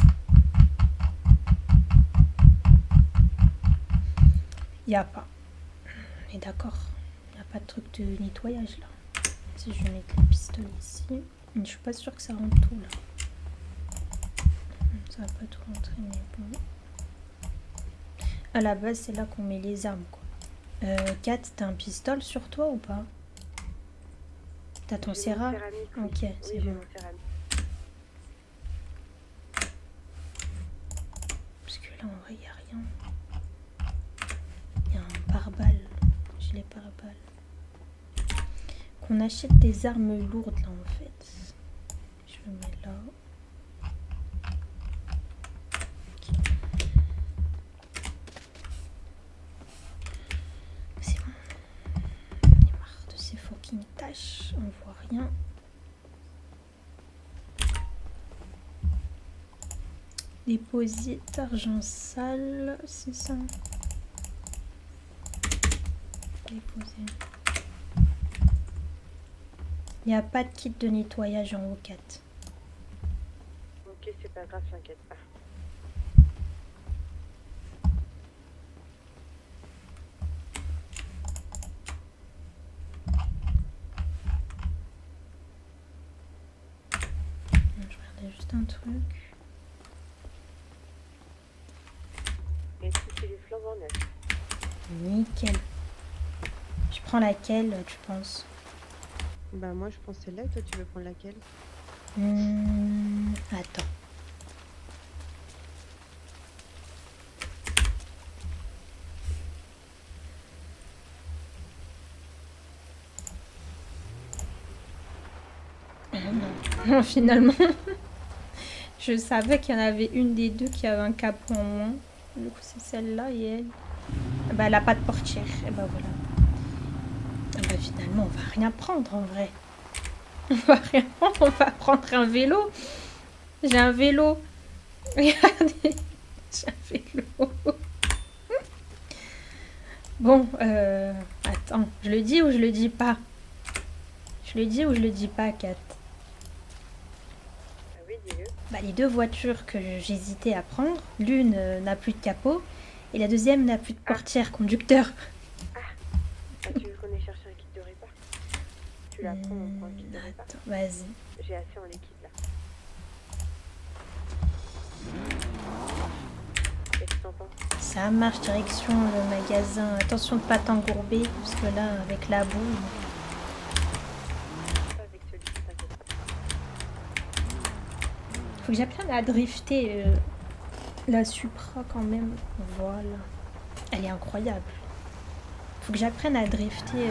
Il n'y a pas. On est d'accord. Il n'y a pas de truc de nettoyage là. Si je vais mettre le pistolet ici. Je suis pas sûre que ça rentre tout là. Ça va pas tout rentrer, mais bon. À la base, c'est là qu'on met les armes, quoi. Kat, t'as un pistolet sur toi ou pas? T'as ton serra? Ok, c'est bon. Parce que là, en vrai, il n'y a rien. Il y a un pare-balles. Gilet pare-balles. Qu'on achète des armes lourdes, là, en fait. Je le mets là. C'est bon. J'en ai marre de ces fucking tâches. On voit rien. Déposite, argent sale, c'est ça. Déposer. Il n'y a pas de kit de nettoyage en haut 4. Ok, c'est pas grave, t'inquiète pas. Je regardais juste un truc. Et si c'est les flambants neufs? Nickel. Je prends laquelle, tu penses? Bah moi je pense celle-là, et toi tu veux prendre laquelle? Attends. Non, finalement. Je savais qu'il y en avait une des deux qui avait un capot en moins. Du coup, c'est celle-là et elle. Bah, elle a pas de portière. Et bah voilà. Et bah, finalement, on va rien prendre en vrai. On va rien prendre, on va prendre un vélo. J'ai un vélo. Regardez. J'ai un vélo. Bon, attends. Je le dis ou je le dis pas? Je le dis ou je le dis pas, Kat? Oui, dis-le. Bah, les deux voitures que j'hésitais à prendre, l'une n'a plus de capot et la deuxième n'a plus de portière conducteur. Ah, tu veux qu'on aille chercher un kit de répa? Tu la prends, on prend un kit de répa? Attends, vas-y. J'ai assez en liquide là. Qu'est-ce que t'en penses? Ça marche, direction le magasin. Attention de pas t'engourber, parce que là, avec la boue... Pas avec celui-ci, t'inquiète pas. Faut que j'apprenne à drifter la Supra quand même. Voilà. Elle est incroyable. Faut que j'apprenne à drifter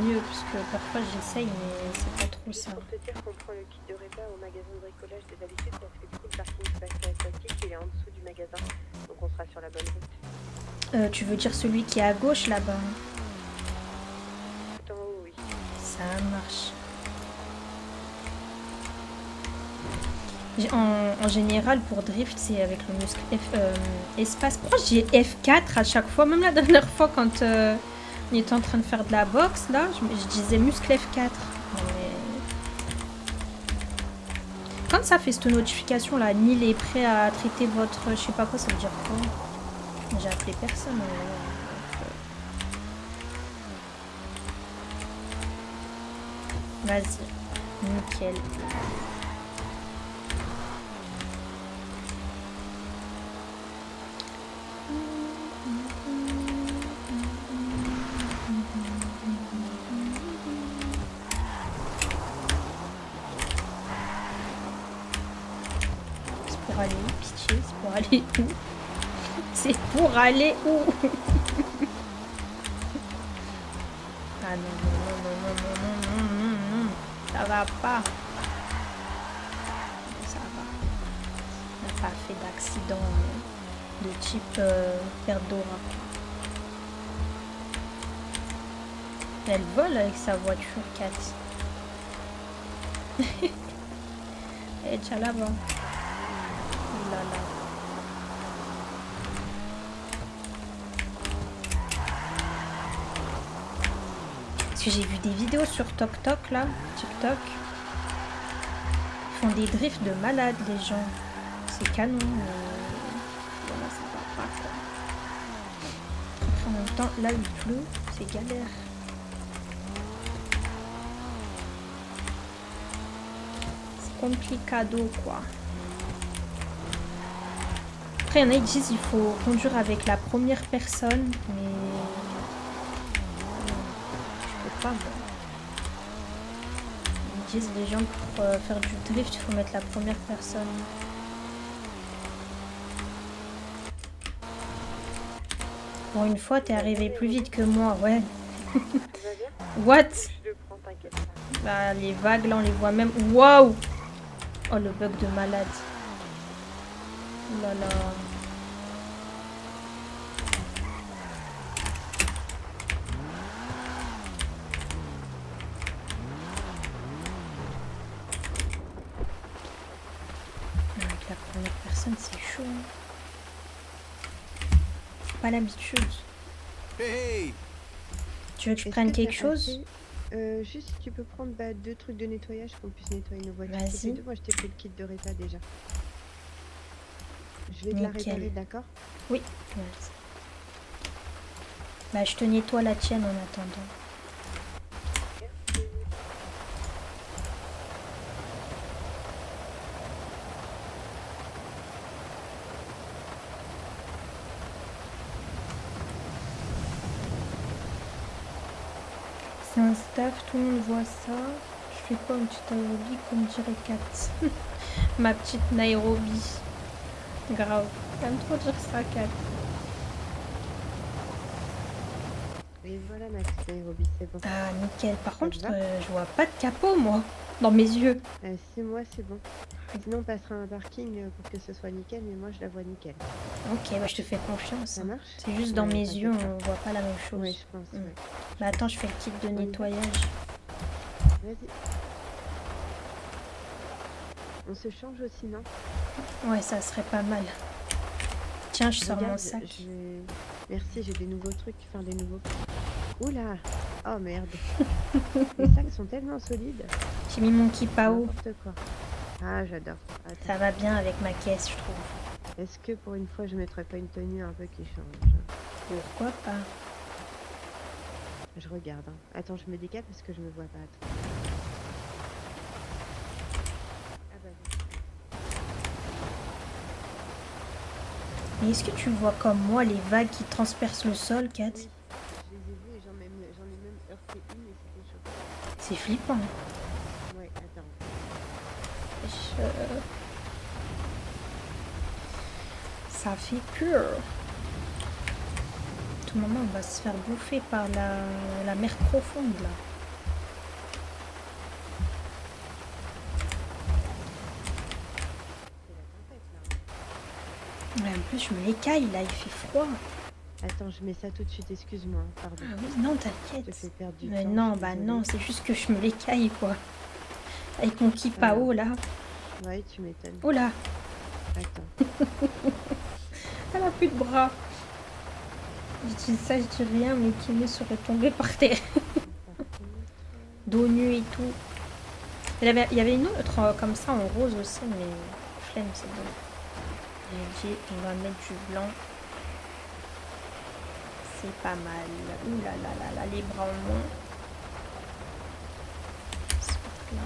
mieux, parce que parfois j'essaye, mais c'est pas trop ça. Pour te dire qu'on prend le kit de répa au magasin de bricolage des habitudes parce que du coup le parking space aquatique il est en dessous du magasin. Donc on sera sur la bonne route. Tu veux dire celui qui est à gauche là-bas? Tout en haut, oui. Ça marche. En général, pour drift, c'est avec le muscle espace. Pourquoi j'ai F4 à chaque fois? Même la dernière fois, quand on était en train de faire de la boxe, là, je disais muscle F4. Mais... Quand ça fait cette notification là, Neil est prêt à traiter votre... Je sais pas quoi, ça veut dire quoi? J'ai appelé personne. Vas-y, nickel. Aller où, pitié, c'est pour aller où? C'est pour aller où? Ah non, non, ça va pas. Ça va. On n'a pas fait d'accident de type perte d'aura. Elle vole avec sa voiture, Kat. Elle est déjà là-bas. Là, là. Parce que j'ai vu des vidéos sur TikTok là, TikTok. Ils font des drifts de malades les gens. C'est canon, mais voilà, ça va pas quoi. Après, en même temps, là il pleut, c'est galère. C'est complicado quoi. Après, il y en a qui disent qu'il faut conduire avec la première personne, mais je peux pas. Moi. Ils disent les gens pour faire du drift, il faut mettre la première personne. Pour une fois, t'es arrivé plus vite que moi, ouais. What? Bah, les vagues, là, on les voit même. Waouh! Oh, le bug de malade. Oh là là. Avec la première personne, c'est chaud. Pas l'habitude. Hey! Tu veux que je prenne quelque chose? Juste si tu peux prendre 2 trucs de nettoyage qu'on puisse nettoyer nos voitures. Vas-y. Moi je t'ai pris le kit de répa déjà. Je vais te la réparer, d'accord? Oui. Merci. Bah, je te nettoie la tienne en attendant. C'est un staff, tout le monde voit ça. Je fais quoi, une petite aérobie comme dirait Kat? Ma petite Nairobi. Grave. J'aime trop dire ça, Kat. Et voilà ma petite Nairobi, c'est bon. Ah, nickel. Par contre, je vois pas de capot, moi, dans mes yeux. 6 mois, c'est bon. Sinon, on passera un parking pour que ce soit nickel, mais moi, je la vois nickel. Ok, bah, je te fais confiance. Ça marche? C'est juste dans mes yeux, on voit pas la même chose. Oui, je pense, ouais. Bah, attends, je fais le kit de nettoyage. Vas-y. On se change aussi, non? Ouais, ça serait pas mal. Tiens, je sors mon sac. Merci, j'ai des nouveaux trucs, enfin des nouveaux... Oula! Oh merde! Les sacs sont tellement solides. J'ai mis mon kipao. N'importe quoi. Ah, j'adore. Attends. Ça va bien avec ma caisse, je trouve. Est-ce que pour une fois, je mettrais pas une tenue un peu qui change? Pourquoi pas? Je regarde. Hein. Attends, je me décale parce que je me vois pas. Attends. Ah bah oui. Mais est-ce que tu vois comme moi les vagues qui transpercent le sol, Kat? Oui, je les ai vues et j'en ai même heurté une et c'était chaud. C'est flippant. Ouais, attends. Ça fait peur. Tout tout moment, on va se faire bouffer par la mer profonde, là. Ouais, en plus, je me l'écaille, là, il fait froid. Attends, je mets ça tout de suite, excuse-moi, pardon. Ah oui, non, Je te t'inquiète. fais perdre du Mais temps. non, je suis bah désolée. non, c'est juste que je me l'écaille, quoi. Avec mon kipao, là. Ouais, tu m'étonnes. Oh là, Attends. elle a plus de bras. Je dis ça, je dis rien, mais Kimé serait tombé par terre. Par contre, Dos nu et tout. Il y avait une autre comme ça en rose aussi, mais flemme, c'est bon. J'ai dit, on va mettre du blanc. C'est pas mal. Ouh là là là là, les bras en moins. C'est là.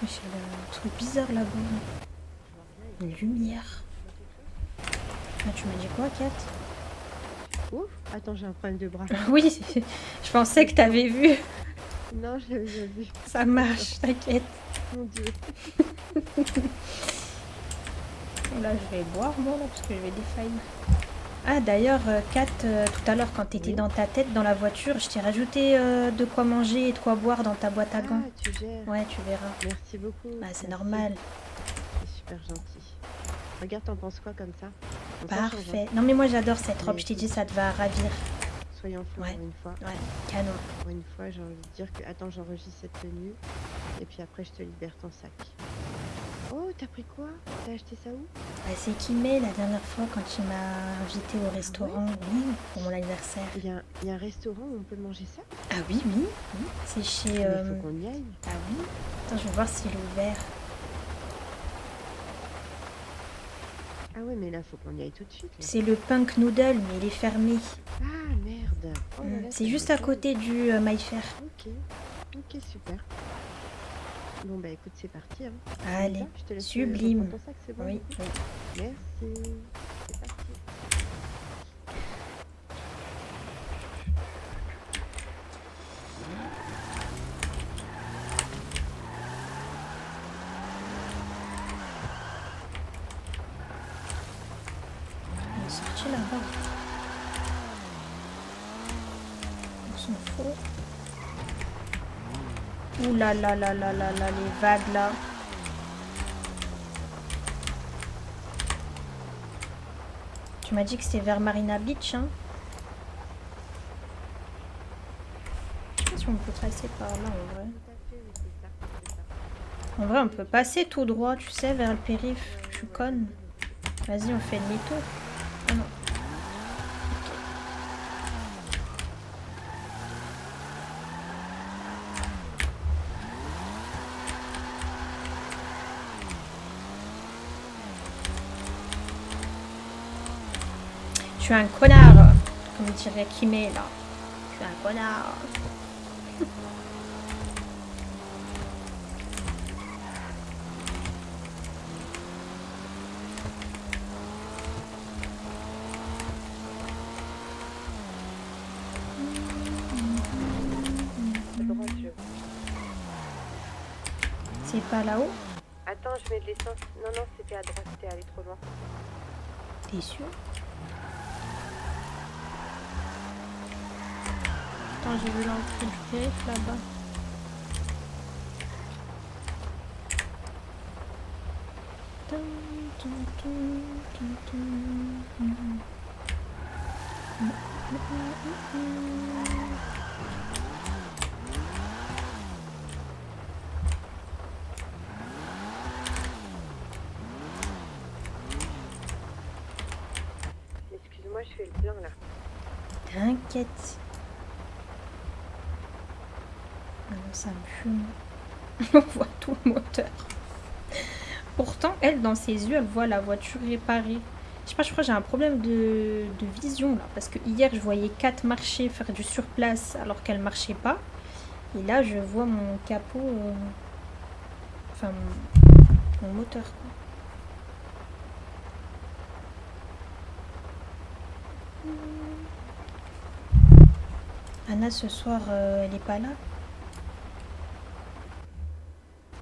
J'ai un truc bizarre là-bas. Une lumière. Ah, tu m'as dit quoi, Kat? Ouf, attends, j'ai un problème de bras. Oui, je pensais que t'avais vu. Non, je l'avais déjà vu. Ça marche, t'inquiète. Mon dieu. Là, je vais boire, moi, là, parce que je vais défaillir. Ah, d'ailleurs, Kat, tout à l'heure, quand t'étais Oui. dans ta tête, dans la voiture, je t'ai rajouté de quoi manger et de quoi boire dans ta boîte à gants. Ah, tu gères. Ouais, tu verras. Merci beaucoup. Bah, c'est Merci. normal. C'est super gentil. Regarde, t'en penses quoi comme ça? Bon, ça change, hein. Parfait. Non, mais moi, j'adore cette robe. Mais Je t'ai dit, écoute. ça te va ravir. Soyons fous Ouais. pour une fois. Ouais, canon. Pour une fois, j'ai envie de dire que... Attends, j'enregistre cette tenue. Et puis après, je te libère ton sac. Oh, t'as pris quoi? T'as acheté ça où? Bah, c'est Kimé, la dernière fois, quand il m'a invité au restaurant, oui, pour mon anniversaire. Il y a un restaurant où on peut manger ça? Ah oui, oui, oui. C'est chez... Mais faut qu'on y aille. Ah oui. Attends, je vais voir s'il est ouvert. Ah ouais, mais là, faut qu'on y aille tout de suite. Là. C'est le Punk Noodle, mais il est fermé. Ah, merde. Oh là là, C'est ça juste me à fait côté du Maïfer. Ok. Ok, super. Bon, bah écoute, c'est parti. Hein. Allez, Ça, je te laisse sublime. reprendre ton sac, c'est bon? Oui, oui. Merci. C'est parti. On est sorti là-bas. On s'en fout. Ouh là là là là là là, les vagues là. Tu m'as dit que c'était vers Marina Beach, hein? Je sais pas si on peut passer par là en vrai. Tout à fait, oui, c'est ça. C'est ça. En vrai, on peut passer tout droit, tu sais, vers le périph'. Je suis conne. Vas-y, on fait demi-tour. Ah non. Je suis un connard, comme dirait Kimé là. Je suis un connard. À droite, je... C'est pas là-haut? Attends, je mets de l'essence. Non, non, c'était à droite, c'était allé trop loin. T'es sûr? Attends, j'ai vu l'entrée du périph' là-bas. Excuse-moi, je fais le plein là. T'inquiète. Ah non, ça me fume. On voit tout le moteur. Pourtant, elle, dans ses yeux, elle voit la voiture réparée. Je sais pas, je crois que j'ai un problème de vision là. Parce que hier, je voyais 4 marcher, faire du surplace alors qu'elle marchait pas. Et là, je vois mon capot. Enfin, mon moteur. Quoi. Anna, ce soir, elle est pas là.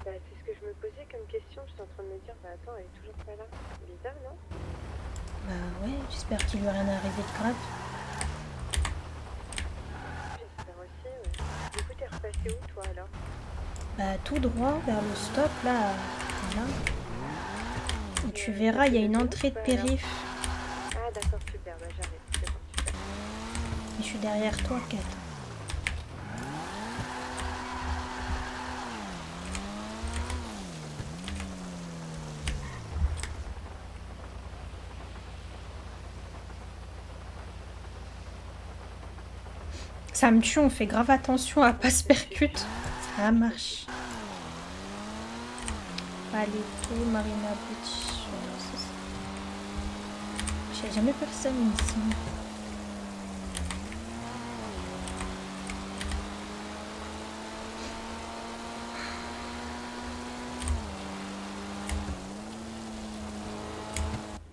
Bah, c'est ce que je me posais comme question. J'étais en train de me dire, bah attends, elle est toujours pas là. Bizarre, non? Bah ouais, j'espère qu'il lui est rien arrivé de grave. J'espère aussi, ouais. Du coup, t'es repassé où, toi, alors? Bah tout droit vers le stop là. Voilà. Et tu verras, il y a une entrée de périph. Ah, d'accord, super, bah j'arrive. C'est bon, super. Et je suis derrière toi, Kat. Ça me tue, on fait grave attention à pas se percute. Ça marche. Paleto, Marina Beach. J'ai jamais personne ici.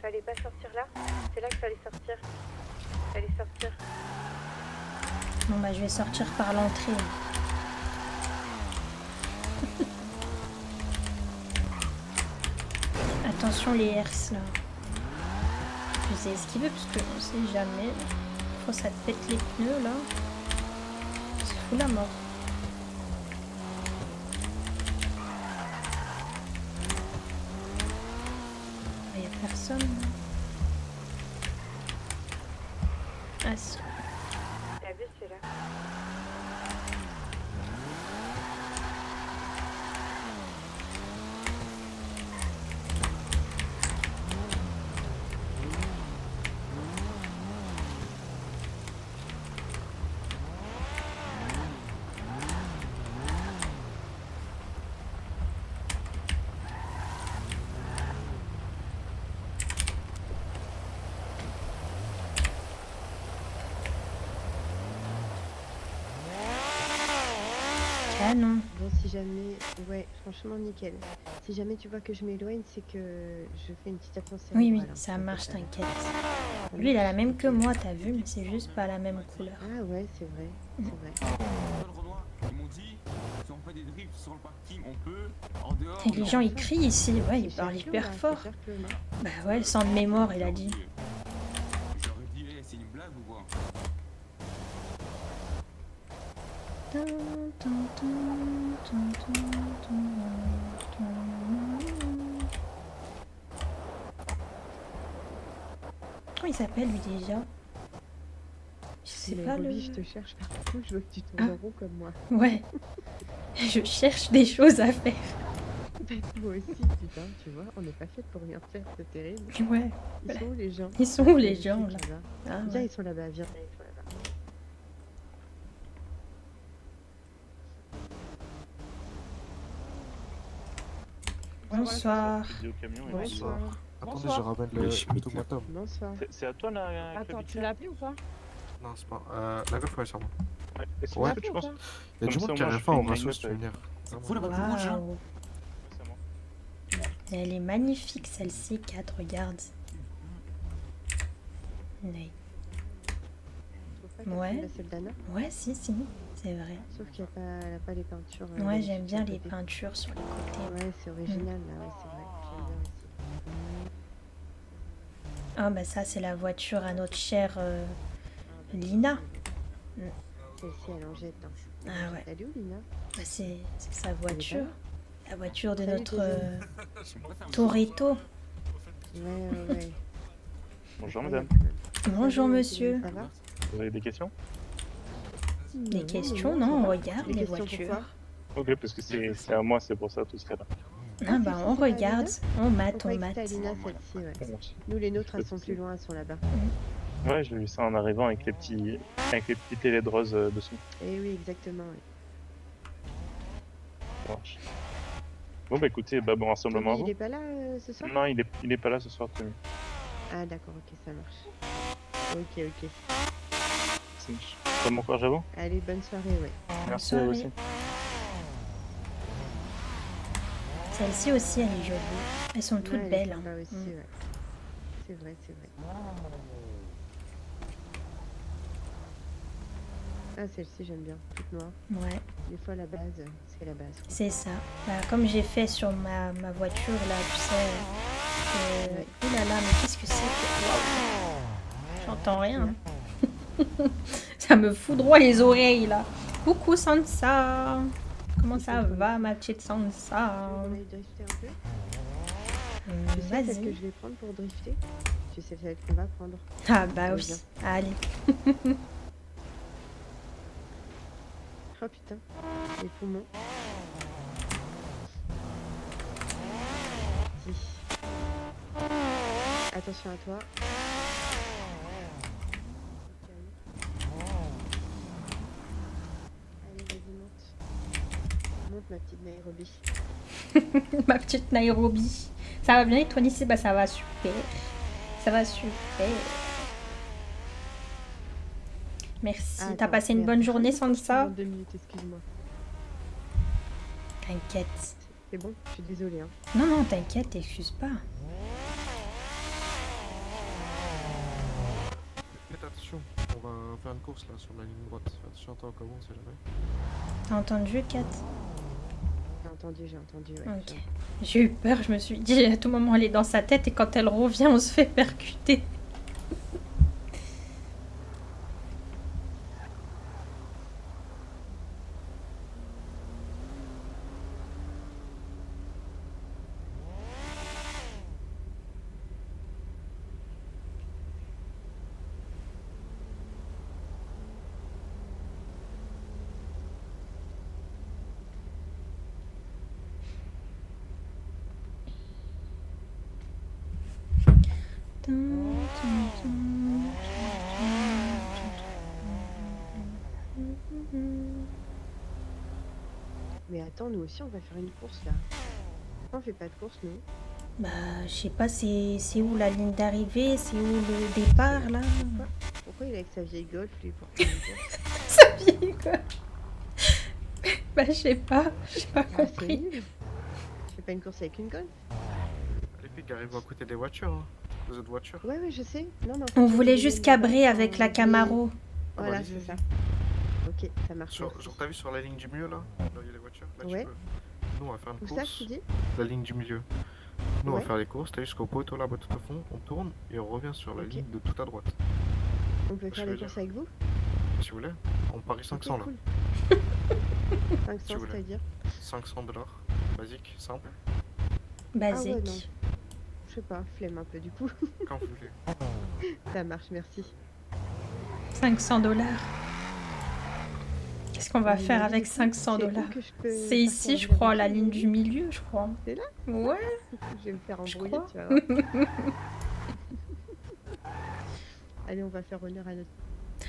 Fallait pas sortir là? C'est là qu'il fallait sortir. Fallait sortir. Bon bah je vais sortir par l'entrée. Attention les herses là. Je les ai esquivés parce que on sait jamais. Faut ça te pète les pneus là. C'est fou la mort. Il y a personne. Ah si. La bus, c'est là. Ah non. Bon, si jamais... Ouais, franchement, nickel. Si jamais tu vois que je m'éloigne, c'est que je fais une petite absence Oui, oui, cérébrale, hein. ça Donc, marche, ça- t'inquiète. ça Lui, il a la marche. même que Ok. moi, t'as vu, mais c'est juste pas la même couleur. Ah ouais, c'est vrai, c'est vrai. Le Renoir, ils m'ont dit, si on fait des drifts sur le parking, on peut. En dehors. Et les gens, ils crient ici. Ouais, ils C'est parlent cher que, hyper là, fort. c'est cher que, non? Bah ouais, sans de mémoire, il a dit. J'aurais dit, hey, c'est une blague ou quoi? Comment il s'appelle lui déjà? Je sais Mais pas Roby, le... je te cherche partout, je veux que tu tournes en rond comme moi. Ouais. Je cherche des choses à faire. Moi aussi, putain, tu vois, on n'est pas fait pour rien faire, c'est terrible. Ouais. Ils sont où les gens? Ils sont où les Les gens flics, là? là-bas. Ah, Viens, ouais. ils sont là-bas, viens, ils sont là-bas. Bonsoir. Bonsoir. Attendez, Bonsoir. je ramène le automatum. Bonsoir. C'est à toi la Attends, tu l'as appelé ou pas? Non, c'est pas. La gaffe, ouais, sûrement. Est-ce Ouais. que tu penses Il y a du Comme monde ça, qui moi, arrive je pas fais en une ratio line-up si tu veux venir. Faut la voiture rouge, hein. Waouh. récemment Elle est magnifique celle-ci, 4, regarde. Ouais. Tu trouves pas qu'elle Ouais. ressemble à celle d'Anna? Ouais, si, si, c'est vrai. Sauf qu'elle n'a pas les peintures. Ouais, magnifiques j'aime sur bien le les côté. peintures sur les côtés. Ouais, c'est original là, ouais, c'est vrai. J'aime bien aussi. Ah bah ça, c'est la voiture à notre chère Lina. Celle-ci, elle en jette. Hein. Ah ouais. Salut, Lina. Bah, c'est sa voiture. La voiture de Salut, notre Jason. Toretto. Ouais. Bonjour madame, Bonjour Salut, monsieur. Ça va? vous avez des questions? Des questions? ça Non, on va. regarde Des les questions pour voitures. Ok, parce que c'est à moi, c'est pour ça tout serait là. Ah bah on regarde, on mate, On on croyait que mate. c'était Alina, celle-ci, ouais. Bon, Nous, les nôtres, Pas elles de sont souci. plus loin, elles sont là-bas. Ouais, j'ai vu ça en arrivant avec les petits LED roses dessous. Eh oui, exactement. Ouais. Ça marche. Bon bah écoutez, bah bon rassemblement à Tommy, vous. il est pas là ce soir? Non, il est pas là ce soir, Tommy. Ah d'accord, ok, ça marche. Ok, ok. Ça marche. Comme encore j'avoue. Allez, bonne soirée, ouais. Merci soirée. aussi. Celle-ci aussi, elle est jolie. Elles sont toutes Ouais, elle est belles. sympa hein. aussi, ouais. C'est vrai, c'est vrai. Ah, celle-ci, j'aime bien. Toute noire. Ouais, Des fois, la base, c'est la base. Quoi. c'est ça. Bah, comme j'ai fait sur ma voiture, là, tu sais. Ouais. Oh là là, mais qu'est-ce que c'est que... J'entends rien. Ça me fout droit les oreilles, là. Coucou Sansa. Comment ça va, ma petite Sansa? On aille drifter un peu. Tu sais celle que Vas-y. je vais prendre pour drifter? Tu sais celle qu'on va prendre. Ah bah Allez, oui. viens. Allez. Oh putain, les poumons. Si. Attention à toi. Allez, vas-y, monte. Monte, ma petite Nairobi. Ma petite Nairobi. Ça va bien et toi, Nice? Bah ça va super. Ça va super. Merci. Ah, T'as attends, passé une merde. bonne journée sans Dans ça? 2 minutes, excuse-moi. T'inquiète. C'est bon, je suis désolée. Hein. Non, non, t'inquiète, t'excuses pas. Faites attention, on va faire une course là sur la ligne droite. Faites attention à toi, comment on sait jamais. T'as entendu, Kat? J'ai entendu, ouais. Ok. J'ai eu peur, je me suis dit à tout moment elle est dans sa tête et quand elle revient on se fait percuter. Mais attends, nous aussi on va faire une course là. Pourquoi on fait pas de course nous? Bah, je sais pas, c'est où la ligne d'arrivée, c'est où le départ là? Pourquoi il est avec sa vieille golf lui pour faire une course? Ça vieille quoi? Bah, je sais pas, j'ai pas Ah, c'est compris. nul. Tu fais pas une course avec une golf? Les pics arrivent à côté des voitures, hein. Des autres voitures. Ouais, ouais, je sais. Non, mais en fait, On je voulait voulais juste une cabrer golf avec en la vieille- Camaro. Voilà, Allez-y, c'est allez-y. ça. Ok, ça marche. Genre, merci. genre t'as vu sur la ligne du milieu là? Là où il y a les voitures? Là Ouais. tu peux. Nous on va faire une Où ça, course. tu dis? La ligne du milieu. Nous on Ouais. va faire les courses, t'as jusqu'au poteau là-bas tout à fond, on tourne et on revient sur la Ok. ligne de tout à droite. On peut Je faire veux les dire. courses avec vous? Si vous voulez, on parie 500 Ok, là. cool. 500, Si vous voulez. c'est-à-dire? 500 $, basique, simple, Basique. Ah ouais, non. Je sais pas, flemme un peu du coup. quand vous voulez. Ça marche, merci. 500 $. Qu'est-ce qu'on va Mais faire imagine, avec du coup, 500 c'est où $? que je peux C'est ici, partir je avec crois, la voiture, ligne oui? du milieu, je crois. C'est là? Ouais. Je vais me faire Je embrouiller, crois. tu vas voir. Allez, on va faire honneur à notre...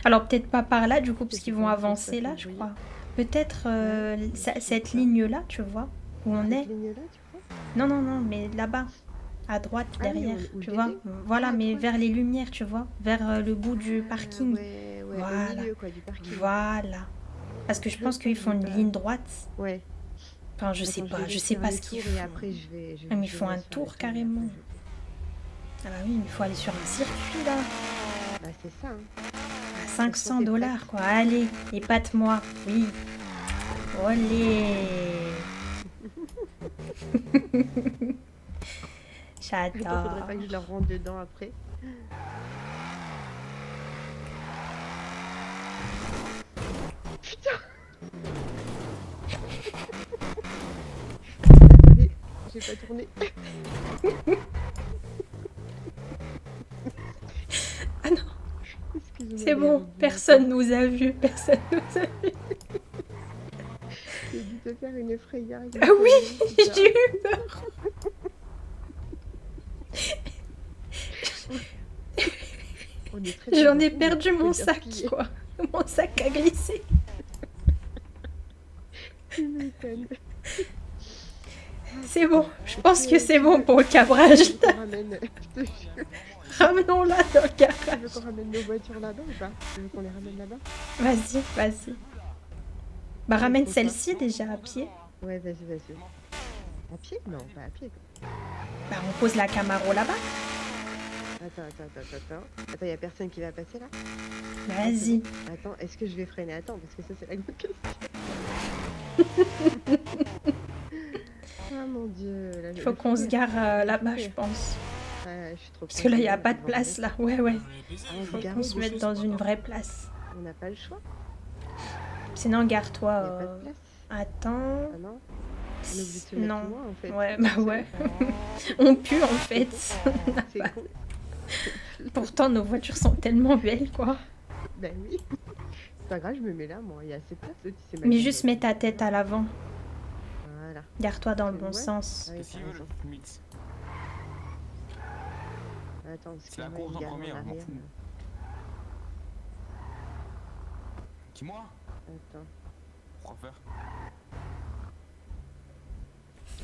Alors peut-être pas par là du coup parce C'est qu'ils pas vont une course, avancer ça là fait je brouiller. crois. Peut-être Ouais, je sais cette pas. ligne-là, tu vois, où on est. Cette ligne-là, tu crois? Non, non, non, mais là-bas, à droite, Ah oui, derrière, où le tu bébé? vois. Voilà, Ah, à mais droite. vers les lumières, tu vois, vers le bout du Ah, parking. Ouais, ouais, Voilà. au milieu quoi, du parking. Voilà. Parce que je pense qu'ils font une Bah, ligne droite. Ouais. Enfin, je sais Attends, pas, vais je juste sais faire pas les ce qu'ils tours font. Et après, je vais Ah, mais ils je font vais un sur la tour table, carrément. après, Ah bah oui, il faut aller sur un circuit là. Bah, c'est ça. Hein. À 500 t'es $, prête? quoi. Allez, épate-moi. Oui. Olé. Attends, faudrait J'adore. pas que je leur rentre dedans après. Putain. Désolée, j'ai pas tourné. Ah non, Excuse-moi, c'est mais bon, oublie personne pas. nous a vus, personne nous a vus. J'ai dû te faire une frayeur. avec Ah le oui, téléphone, c'est ça. j'ai eu peur. On est très J'en ai bien, perdu faut mon dire sac, ce qui est. quoi. Mon sac a glissé. Tu m'étonnes. C'est bon, je pense que c'est bon pour le cabrage. Je te ramène, je te jure. Ramenons-la dans le Tu veux garage. qu'on ramène nos voitures là-bas ou pas? Tu veux qu'on les ramène là-bas? Vas-y, vas-y. Bah ramène Faut celle-ci déjà à pied. Ouais, vas-y, vas-y. À pied? Non, pas à pied. Bah on pose la Camaro là-bas. Attends. Attends, y a personne qui va passer là? Vas-y. Attends, est-ce que je vais freiner? Attends, parce que ça c'est la grande question. Ah mon dieu. Là, Il faut qu'on se gare là-bas, je pense. Ouais, je suis trop Parce que là, il n'y a contente pas de devant place vous. là. Ouais, ouais. Ah, Il faut vous garez qu'on se vos mette choses, dans une vraie place. On n'a pas le choix. Sinon, gare-toi. Y a pas de place. Attend. Ah non? On est obligé de se mettre Non. loin en fait. Ouais, bah ouais. On pue en fait. C'est con. Pourtant, nos voitures sont tellement belles, quoi. Bah oui. C'est pas grave, je me mets là, moi. Il y a assez de place aussi. C'est Mais magnifique. juste mets ta tête à l'avant. Voilà. Gare-toi dans le Ouais. bon sens. Ah oui, Qu'est-ce t'as qu'ils veulent, raison. mix? Attends, parce C'est que la moi, course il en garde première, je m'en arrière. fous. Qui, moi? Attends. Quoi faire?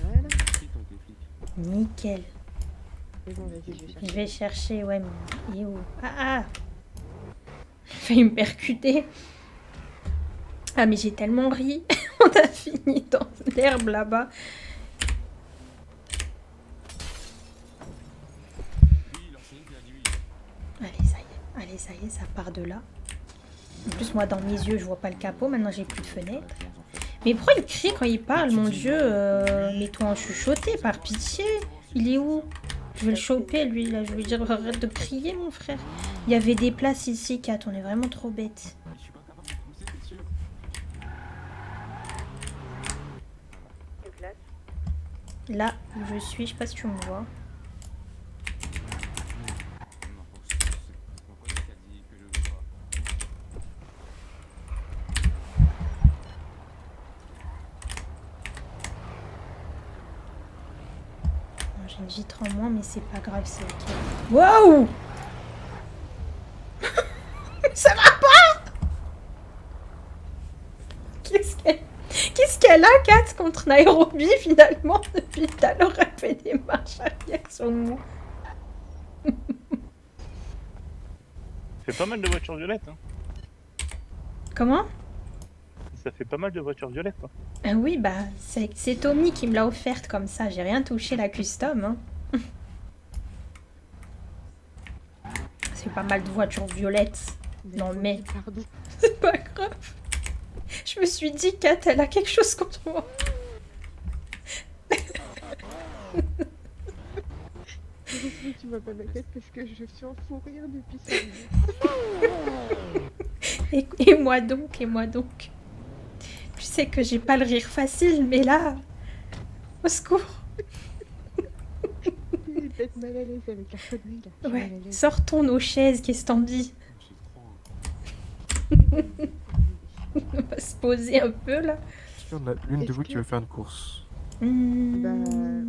Voilà. Qui, toi, tes flics? Nickel. C'est bon, vas-y, je vais chercher. Je vais chercher, ouais, mais il est où? Ah. J'ai failli me percuter. Ah, mais j'ai tellement ri. On a fini dans l'herbe là-bas. Oui, l'enseigne qui a dit oui. Allez, ça y est. Allez, ça y est, ça part de là. En plus, moi, dans mes yeux, je vois pas le capot. Maintenant, j'ai plus de fenêtre. Mais pourquoi il crie quand il parle, mon Dieu? Mets-toi en chuchoté, par pitié. Il est où? Je vais le choper, lui, là. Je vais lui dire, arrête de crier, mon frère. Il y avait des places ici, Kat. On est vraiment trop bêtes. Mais je suis pas capable de pousser, t'es sûr? Là où je suis, je sais pas si tu me vois. Non, c'est mon collègue qui a dit que je veux pas. Bon, j'ai une vitre en moins, mais c'est pas grave, c'est ok. Waouh! Ça va pas! Qu'est-ce qu'elle a, Kat, contre Nairobi, finalement? Depuis tout à l'heure, elle fait des marches arrière sur moi. fait pas mal de voitures violettes. Hein. Comment? Ça fait pas mal de voitures violettes. Hein. Oui, bah, c'est Tommy qui me l'a offerte comme ça. J'ai rien touché la custom. Hein. C'est pas mal de voitures violettes. Non, mais Pardon. c'est pas grave. Je me suis dit, Kat, elle a quelque chose contre moi. Heureusement que tu vois pas ma tête parce que je suis en fou rire depuis ça. Et moi donc, Tu sais que j'ai pas le rire facile, mais là... Au secours. Il est peut-être mal à l'aise avec la connerie là. Je suis mal Ouais, à l'aise. sortons nos chaises, qu'est-ce que t'en dis? C'est trop. On va se poser un peu, là. Est-ce qu'il y en a l'une de Est-ce vous qui que- veut faire une course? Bah, Hmm.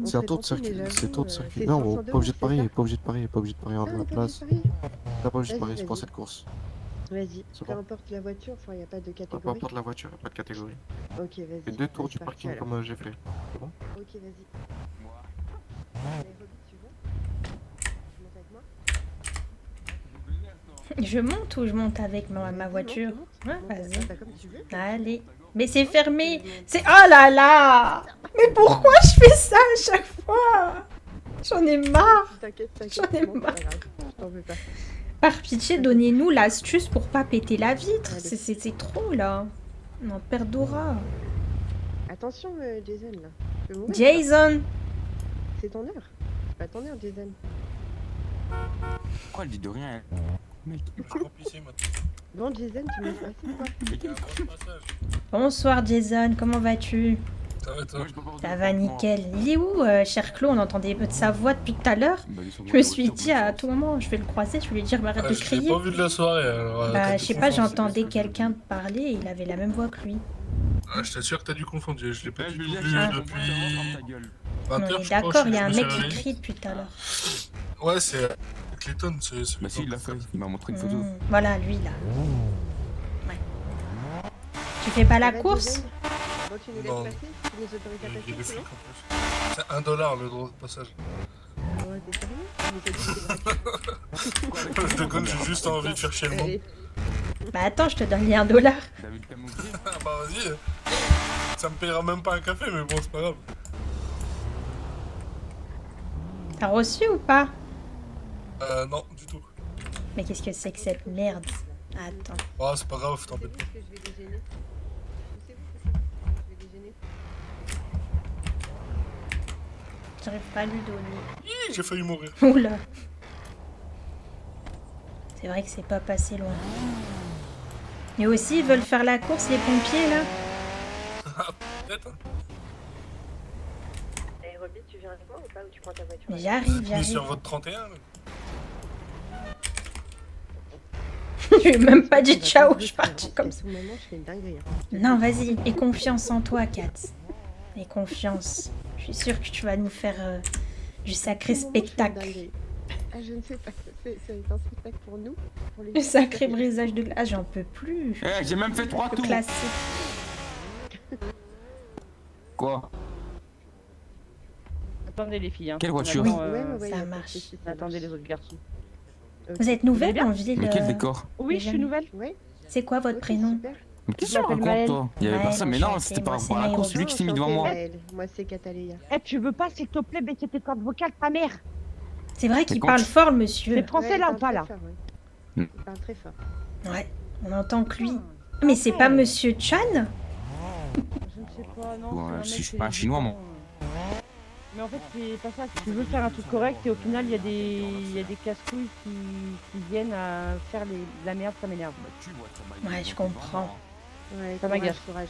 on C'est un serait tour de tenté, circuit, mais c'est j'avoue, tour de circuit. c'est Non, 500 pas obligé de c'est parier, ça pas obligé de parier, pas obligé de parier, on a de la Ah, place. pas obligé de parier. T'as pas obligé de Vas-y, parier, c'est pour vas-y. cette course. Vas-y, C'est peu bon. importe la voiture, enfin il n'y a pas de Peu catégorie. importe la voiture, pas de catégorie. Ok, vas-y. Et deux tours c'est du parti, parking alors. comme j'ai fait. C'est bon? Ok, vas-y. Moi, Allez, Roby, tu veux? Tu montes avec moi? je me vénère, toi. Je monte ou je monte avec ma Vas-y, voiture? monte, Ouais, monte, vas-y. bah, comme tu veux. Allez. Mais c'est fermé. C'est... Oh là là! Mais pourquoi je fais ça à chaque fois? J'en ai marre. T'inquiète, J'en ai monte, marre. c'est pas grave, je t'en veux pas. Par pitié, donnez-nous l'astuce pour pas péter la vitre. Allez. C'est trop, là. On en perd d'aura. Attention, Jason, là. Tu peux mourir, Jason! c'est ton heure. C'est pas ton heure, Jason. Pourquoi elle dit de rien, elle? Mec, Bon, Jason, tu me laisses passer, quoi. Bonsoir, Jason. Comment vas-tu? moi, je peux pas Ça va nickel. Il est où, cher Claude? On entendait peu de sa voix depuis tout à l'heure. Bah, ils sont Je me suis dit, à tout moment, je vais le croiser. Je vais lui dire, bah, arrête de Je l'ai crier. pas vu de la soirée alors. Bah, t'as je sais dû pas, confondre, j'entendais c'est- quelqu'un parler et il avait la même voix que lui. Ah, je t'assure que t'as dû confondre, je l'ai pas Ouais, du je veux tout dire, vu Ah. depuis ferme ta gueule. 20 On heures, est je d'accord, crois, il y a un je me mec suis qui réveillé. crie depuis tout à l'heure. Ouais, c'est Clayton, c'est... Bah, si, il l'a fait. Il m'a montré une photo. Voilà, lui, là. Ouais. Tu fais pas la Ça va, course? Jason Bon, tu nous laisses Non. passer? Tu nous autorises à Il y a passer, des c'est flics bon? en plus. C'est $1 le droit de passage. Ouais, t'es sérieux? Je déconne, j'ai juste envie de faire chier le monde. Allez, Bah attends, je te donne les 1 $. T'as vu le camouflet? Ah bah vas-y. Ça me paiera même pas un café, mais bon, c'est pas grave. T'as reçu ou pas? Non, du tout. Mais qu'est-ce que c'est que cette merde? Attends. Ah, c'est pas grave, t'embête pas. que je vais déjeuner. Poussez-vous, je vais déjeuner. J'arrive pas à lui donner. Hi, j'ai failli mourir. Oula. C'est vrai que c'est pas passé loin. Et aussi, ils veulent faire la course, les pompiers, là. Peut-être, hein. Eh, Roby, tu viens avec moi ou pas? Ou tu prends ta voiture? Mais Vous j'arrive, êtes mis sur j'arrive. votre 31 mais... Je lui ai même pas dit ciao, je suis partie comme ça. À tout moment, je fais une dinguerie. Hein. Non, vas-y, aie confiance en toi, Kat. Aie confiance. Je suis sûre que tu vas nous faire du sacré À tout moment, je fais une spectacle. dinguerie. Ah, je ne sais pas. C'est un spectacle pour nous. Pour les Du sacré brisage de glace. Ah, j'en peux plus. Eh, j'ai même fait 3 Le tours. classique. Quoi? Attendez les filles. Hein. Quelle voiture? On attend, Ouais, ça y a pas de marche. souci, ça Attendez marche. les autres garçons. Vous êtes nouvelle bien en ville Mais quel décor? Oui, je suis nouvelle. Ouais, C'est quoi votre ok, prénom? super. Mais qu'est-ce Je que tu m'appelle racontes, Maëlle. toi? Il y avait Maëlle, personne, mais non, enchantée, c'était moi, par c'est rapport à la course, Nairobi. celui qui s'est mis devant Enchantée, moi. Maëlle. Moi, c'est Cataléa. Eh, tu veux pas, s'il te plaît, baisser tes cordes vocales, ta mère? C'est vrai qu'il quand parle tu- fort, le monsieur. C'est français Ouais, là il ou pas parle là? très fort, ouais. Hmm. Il parle très fort. Ouais, on entend que lui. Mais c'est pas monsieur Chan? Je ne sais pas, non. Ouais, c'est un je mec suis pas un qui est Chinois, moi. débutant. Mais en fait, c'est pas ça. Tu veux faire un truc correct et au final, il y a des casse-couilles qui viennent à faire la merde, ça m'énerve. Ouais, je comprends. Ouais, Ça m'agace. courage.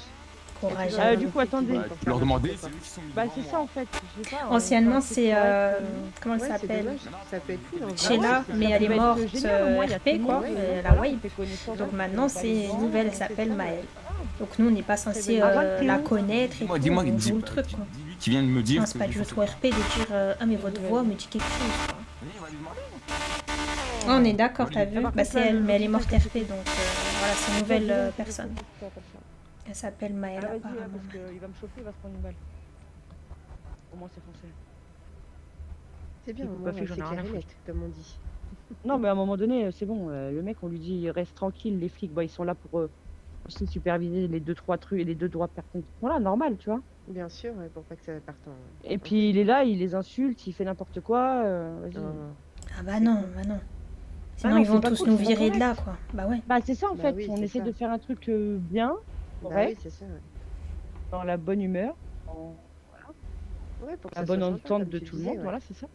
Courage. Ouais, à du vous. coup, attendez. Tu leur demandais, c'est eux qui sont mis Bah, devant c'est moi. ça en fait. Je sais pas. Anciennement, enfin, c'est. correct, Comment elle Ouais, c'est s'appelle? dommage. Ça peut être cool en vrai. Sheila, ouais, mais ça elle est peut être morte génial, au moins, il y a RP, tout le quoi. monde, Elle voilà, a wave. on fait connaissance, Donc on maintenant, fait c'est les gens, nouvelle, elle c'est s'appelle ça, Maëlle. ouais. Donc nous, on n'est pas censé bonne. la connaître et tout. Dis-moi, on dis joue le truc, quoi. dis-lui qui vient de me dire. Non, c'est pas du tout RP de dire ah, mais votre voix me dit quelque chose, quoi. Ah, on est d'accord, t'as vu? Bah, c'est elle, mais elle est morte RP, donc voilà, c'est une nouvelle personne. Elle s'appelle Maëlle, Ah, vas-y, apparemment. parce qu'il va me choper, il va se prendre une balle. Au moins, c'est français. C'est bien, Il au faut moins, pas c'est faire, j'en ai clair rien et à net, comme on dit. Non, mais à un moment donné, c'est bon. Le mec, on lui dit, reste tranquille, les flics, bah, ils sont là pour aussi superviser les 2-3 trucs et les 2-3 personnes qui sont là, normal, tu vois. Bien sûr, ouais, pour pas que ça parte en... Et puis, il est là, il les insulte, il fait n'importe quoi. Vas-y. Ah bah non, bah non. Sinon, non, ils vont c'est pas tous cool, nous c'est pas virer de là, correct. quoi. Bah ouais. Bah, c'est ça, en Bah fait. oui, On c'est essaie ça. de faire un truc bien, Bah correct, oui, c'est ça, ouais. dans la bonne humeur, Ouais, pour que la ça bonne soit sympa, entente comme de tu tout le disais, monde, ouais. voilà, c'est ça.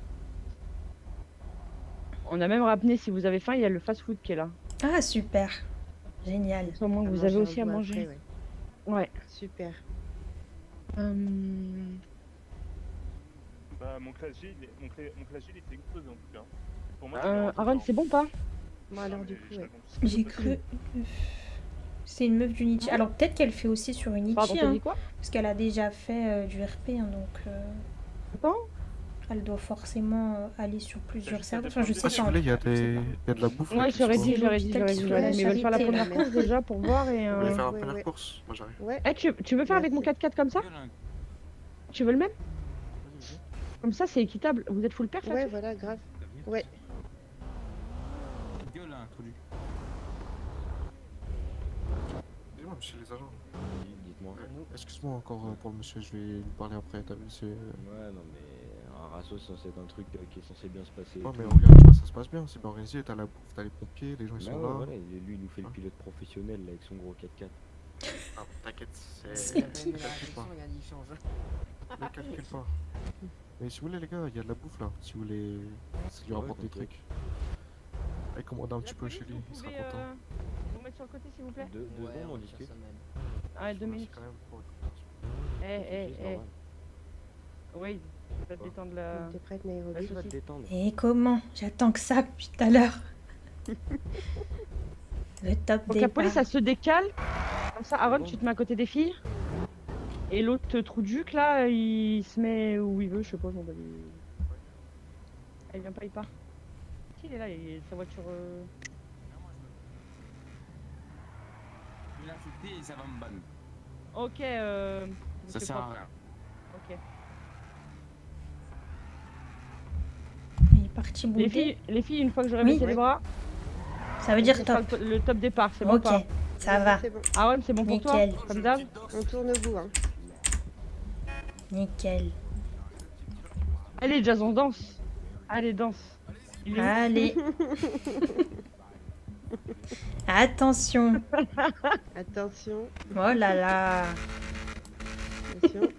On a même ramené, si vous avez faim, il y a le fast-food qui est là. Ah, super. Génial. Au moins, À vous manger avez un aussi à bout manger. après, ouais. Ouais. Super. Bah, mon classe G, mon classe G, il était explosé en tout cas. Pour moi, c'était Aaron, vraiment c'est bon pas? Bon, alors, du mais coup, je ouais. raconte. J'ai cru. C'est une meuf d'Unity. Alors peut-être qu'elle fait aussi sur Pardon, Unity, t'as hein, dit quoi? parce qu'elle a déjà fait du RP, hein, donc Attends. elle doit forcément aller sur plusieurs juste serveurs. à Enfin, je sais défendre Si pas. vous voulez, il y a de la bouffe. là, Ouais, qui j'aurais se dit, vend. j'aurais dit. Mais ils veulent faire la Habiter, première là. course déjà pour voir et. Vous voulez faire la Ouais, première ouais. course? Moi j'arrive. Ouais, Eh, tu veux faire avec mon 4x4 comme ça? Tu veux le même? Comme ça, c'est équitable. Vous êtes full perf ouais, là-dessus? voilà, grave. Ouais. Gueule, introduit. Dis-moi, monsieur les agents. Dites-moi. Excuse-moi encore pour le monsieur, je vais lui parler après. T'as vu, c'est. Ouais, non, mais un rasso, c'est censé être un truc qui est censé bien se passer. et Ouais, tout. mais regarde, tu vois, ça se passe bien, c'est bien organisé. T'as la bouffe, t'as les pompiers, les gens ils Bah sont ouais, là. voilà, et lui, il nous fait le Hein. pilote professionnel là, avec son gros 4x4. Ah, t'inquiète, C'est qui? T'inquiète pas. Ne calcule pas. Mais si vous voulez, les gars, il y a de la bouffe là. Si vous voulez. Ça lui Ouais, rapporte des t'inquiète. trucs. Allez, commande un petit peu chez lui, il sera content. Vous mettre sur le côté s'il vous plaît? Deux secondes, on discute. Ah, 2 Merci minutes. quand même pour- Eh. Oui, tu vas te détendre la. T'es prête, Nairobi? Vas-y. Tu vas te détendre. Et comment? J'attends que ça depuis tout à l'heure. Le top Donc des la police, elle se décale. Comme ça, Aaron, tu te mets à côté des filles. Et l'autre trou de juc là, il se met où il veut, je sais pas, j'en vais lui. Elle vient pas, il part. Si, il est là, il est sa voiture. Je vais l'insulter et ça va me ban. Ok, Ça monsieur sert à Prof. rien. Ok. Il parti bouger. Les filles, une fois que j'aurai Oui. baissé les bras, Ça veut dire ce sera top. le top départ, c'est bon Ok, pas ça va. C'est bon. Aaron, c'est bon pour toi Nickel. Comme d'hab On tourne au bout, hein. Nickel. Allez, Jazz, on danse. Allez, danse. Il est où Allez. Attention. Attention, Oh là là. attention.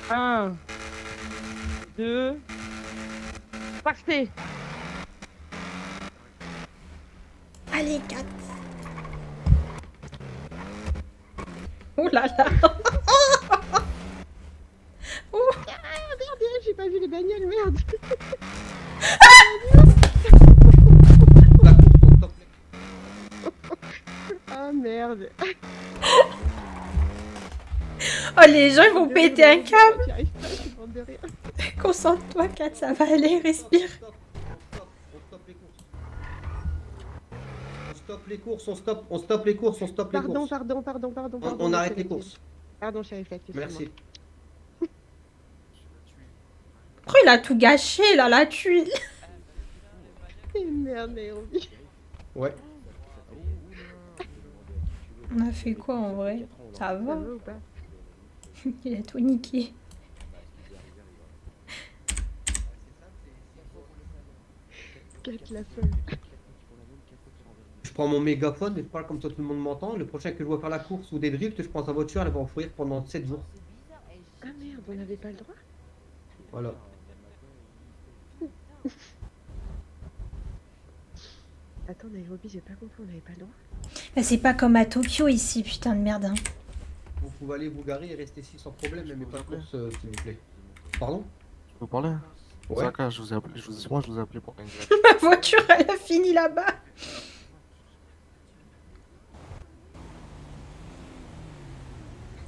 1, 2, partez. Allez, 4. Oh là là. Merde, j'ai pas vu les bagnoles, merde. Ah merde. Oh, les gens ils vont péter un câble. J'y arrive pas, je suis morte de rire. Concentre-toi, Kat, ça va aller, respire. On stoppe les courses, on stoppe les courses. Pardon. On arrête les Shérif. courses. Pardon, Shérif, excuse-moi. Merci. Pourquoi il a tout gâché, là, la tuile? Merde, Nairobi. Ouais. On a fait quoi, en vrai? Ça Ça va? va ou pas? Il a tout niqué. Quête la folle. Je prends mon mégaphone et je parle comme ça tout le monde m'entend. Le prochain que je vois faire la course ou des drifts, je prends sa voiture, elle va enfouir pendant 7 jours. Ah merde, on n'avait pas le droit. Voilà. Attends, Nairobi, j'ai pas compris, on n'avait pas le droit. Bah, c'est pas comme à Tokyo ici, putain de merde. Hein. Vous pouvez aller vous garer et rester ici sans problème, mais pas de course, s'il vous plaît. Pardon? Je peux parler? Ouais. Zaka, je vous ai appelé, moi je vous ai appelé pour une Ma voiture, elle a fini là-bas.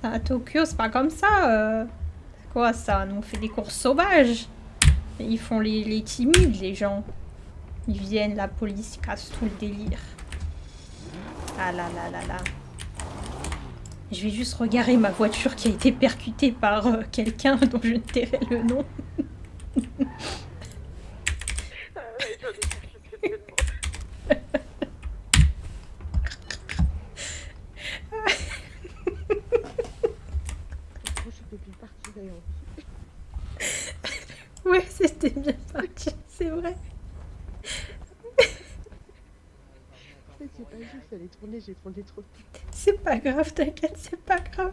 À Tokyo, c'est pas comme ça. C'est quoi ça? Nous, on fait des courses sauvages. Ils font les timides, les gens. Ils viennent, la police casse tout le délire. Ah là là là là. Je vais juste regarder ma voiture qui a été percutée par quelqu'un dont je ne tairai le nom. C'était bien parti, Nairobi. Ouais, c'était bien parti, c'est vrai. J'ai pas vu, fallait tourner, j'ai tourné trop vite. C'est pas grave, t'inquiète, c'est pas grave.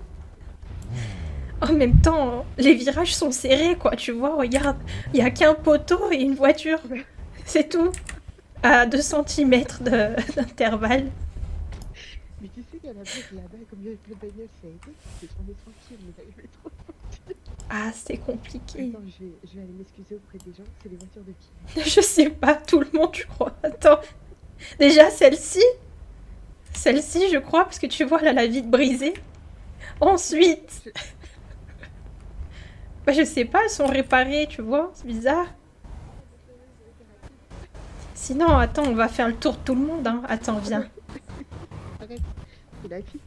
En même temps, les virages sont serrés, quoi, tu vois, regarde. Il y a qu'un poteau et une voiture. C'est tout. À 2 cm d'intervalle. Mais tu sais qu'à la base, là-bas, comme il y avait plein de bagnoles, ça a été, j'ai tourné tranquille, mais là, il y avait trop. Ah, c'est compliqué. Attends, je vais aller m'excuser auprès des gens, c'est les voitures de qui? Je sais pas, tout le monde, je crois. Attends. Déjà, celle-ci. Celle-ci, je crois, parce que tu vois, elle a la vitre brisée. Ensuite. Bah, je sais pas, elles sont réparées, tu vois. C'est bizarre. Sinon, attends, on va faire le tour de tout le monde. Hein. Attends, viens. Arrête, c'est la fille.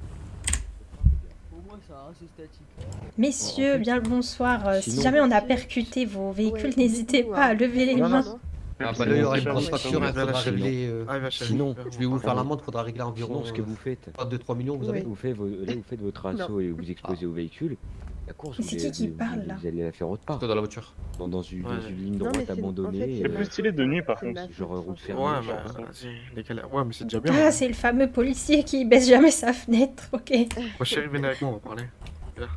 Messieurs, bien le bonsoir. Si Sinon- jamais on a percuté vos véhicules, Ouais, n'hésitez du coup, pas à lever les non, mains. non. Ah bah là, il y aura une grosse Sinon, facture, il faudra sinon. régler. Ah, il va chez Sinon, Je vais vous faire l'amende, il faudra régler environ. Sinon, ce que vous faites, pas 2-3 millions, vous avez. vous faites là, vous faites votre assaut et vous exposez au véhicule. La course, Mais c'est vous- qui vous- parle, vous là allez la faire autre part. Toi dans la voiture. Dans une Ouais. ligne Non, droite mais c'est- en abandonnée. fait, C'est plus stylé de nuit, par C'est contre. ma faute, genre route franchement. fermée. Ouais, genre, mais vas-y, les galères. Ouais, mais c'est déjà bien. Ah, c'est le fameux policier qui baisse jamais sa fenêtre. Ok. Moi, chérie, venez avec moi, on va parler. Viens.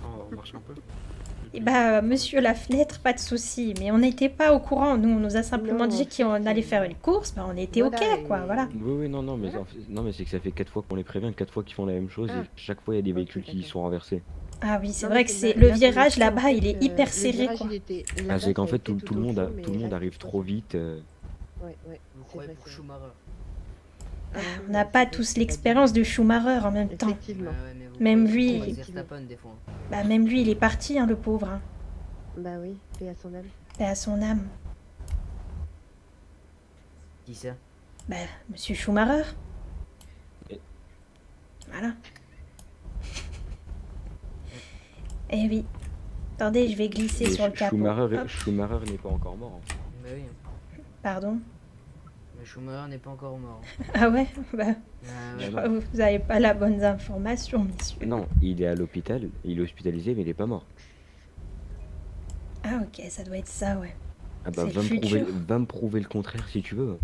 On va marcher un peu. Et bah, monsieur la fenêtre, pas de souci. Mais on n'était pas au courant. Nous, on nous a simplement Non, dit qu'on allait faire une course. Bah, on était Voilà, ok, quoi. et- Voilà. Oui, non, non, mais, non, mais c'est que ça fait 4 fois qu'on les prévient, 4 fois qu'ils font la même chose Ah. et chaque fois il y a des Ok, véhicules qui d'accord. sont renversés. Ah oui, c'est Non, vrai mais que là, c'est pour le le virage coup, là-bas, en il est fait, hyper le serré, virage, quoi. il était- Ah, là-bas, c'est qu'en ça a fait été tout le monde, autour, mais tout le monde là, arrive c'est trop pas vite. Ouais, ouais, c'est vrai. c'est vrai. Ah, On n'a pas tous l'expérience de Schumacher en même temps. Effectivement. Même lui, Effectivement. bah même lui, il est parti, hein, le pauvre. Hein. Bah oui, paix à son âme. Paix à son âme. Qui ça? Bah, monsieur Schumacher. Et- Voilà. Eh oui. Attendez, je vais glisser Et sur le capot. Hop. Schumacher n'est pas encore mort. hein. Bah oui. Pardon. Mais Schumacher n'est pas encore mort. Ah ouais, bah, Ah je ouais. crois que vous avez pas la bonne information, messieurs. Non, il est à l'hôpital, il est hospitalisé, mais il est pas mort. Ah ok, ça doit être ça, ouais. Ah bah, C'est le futur. va me prouver le contraire si tu veux.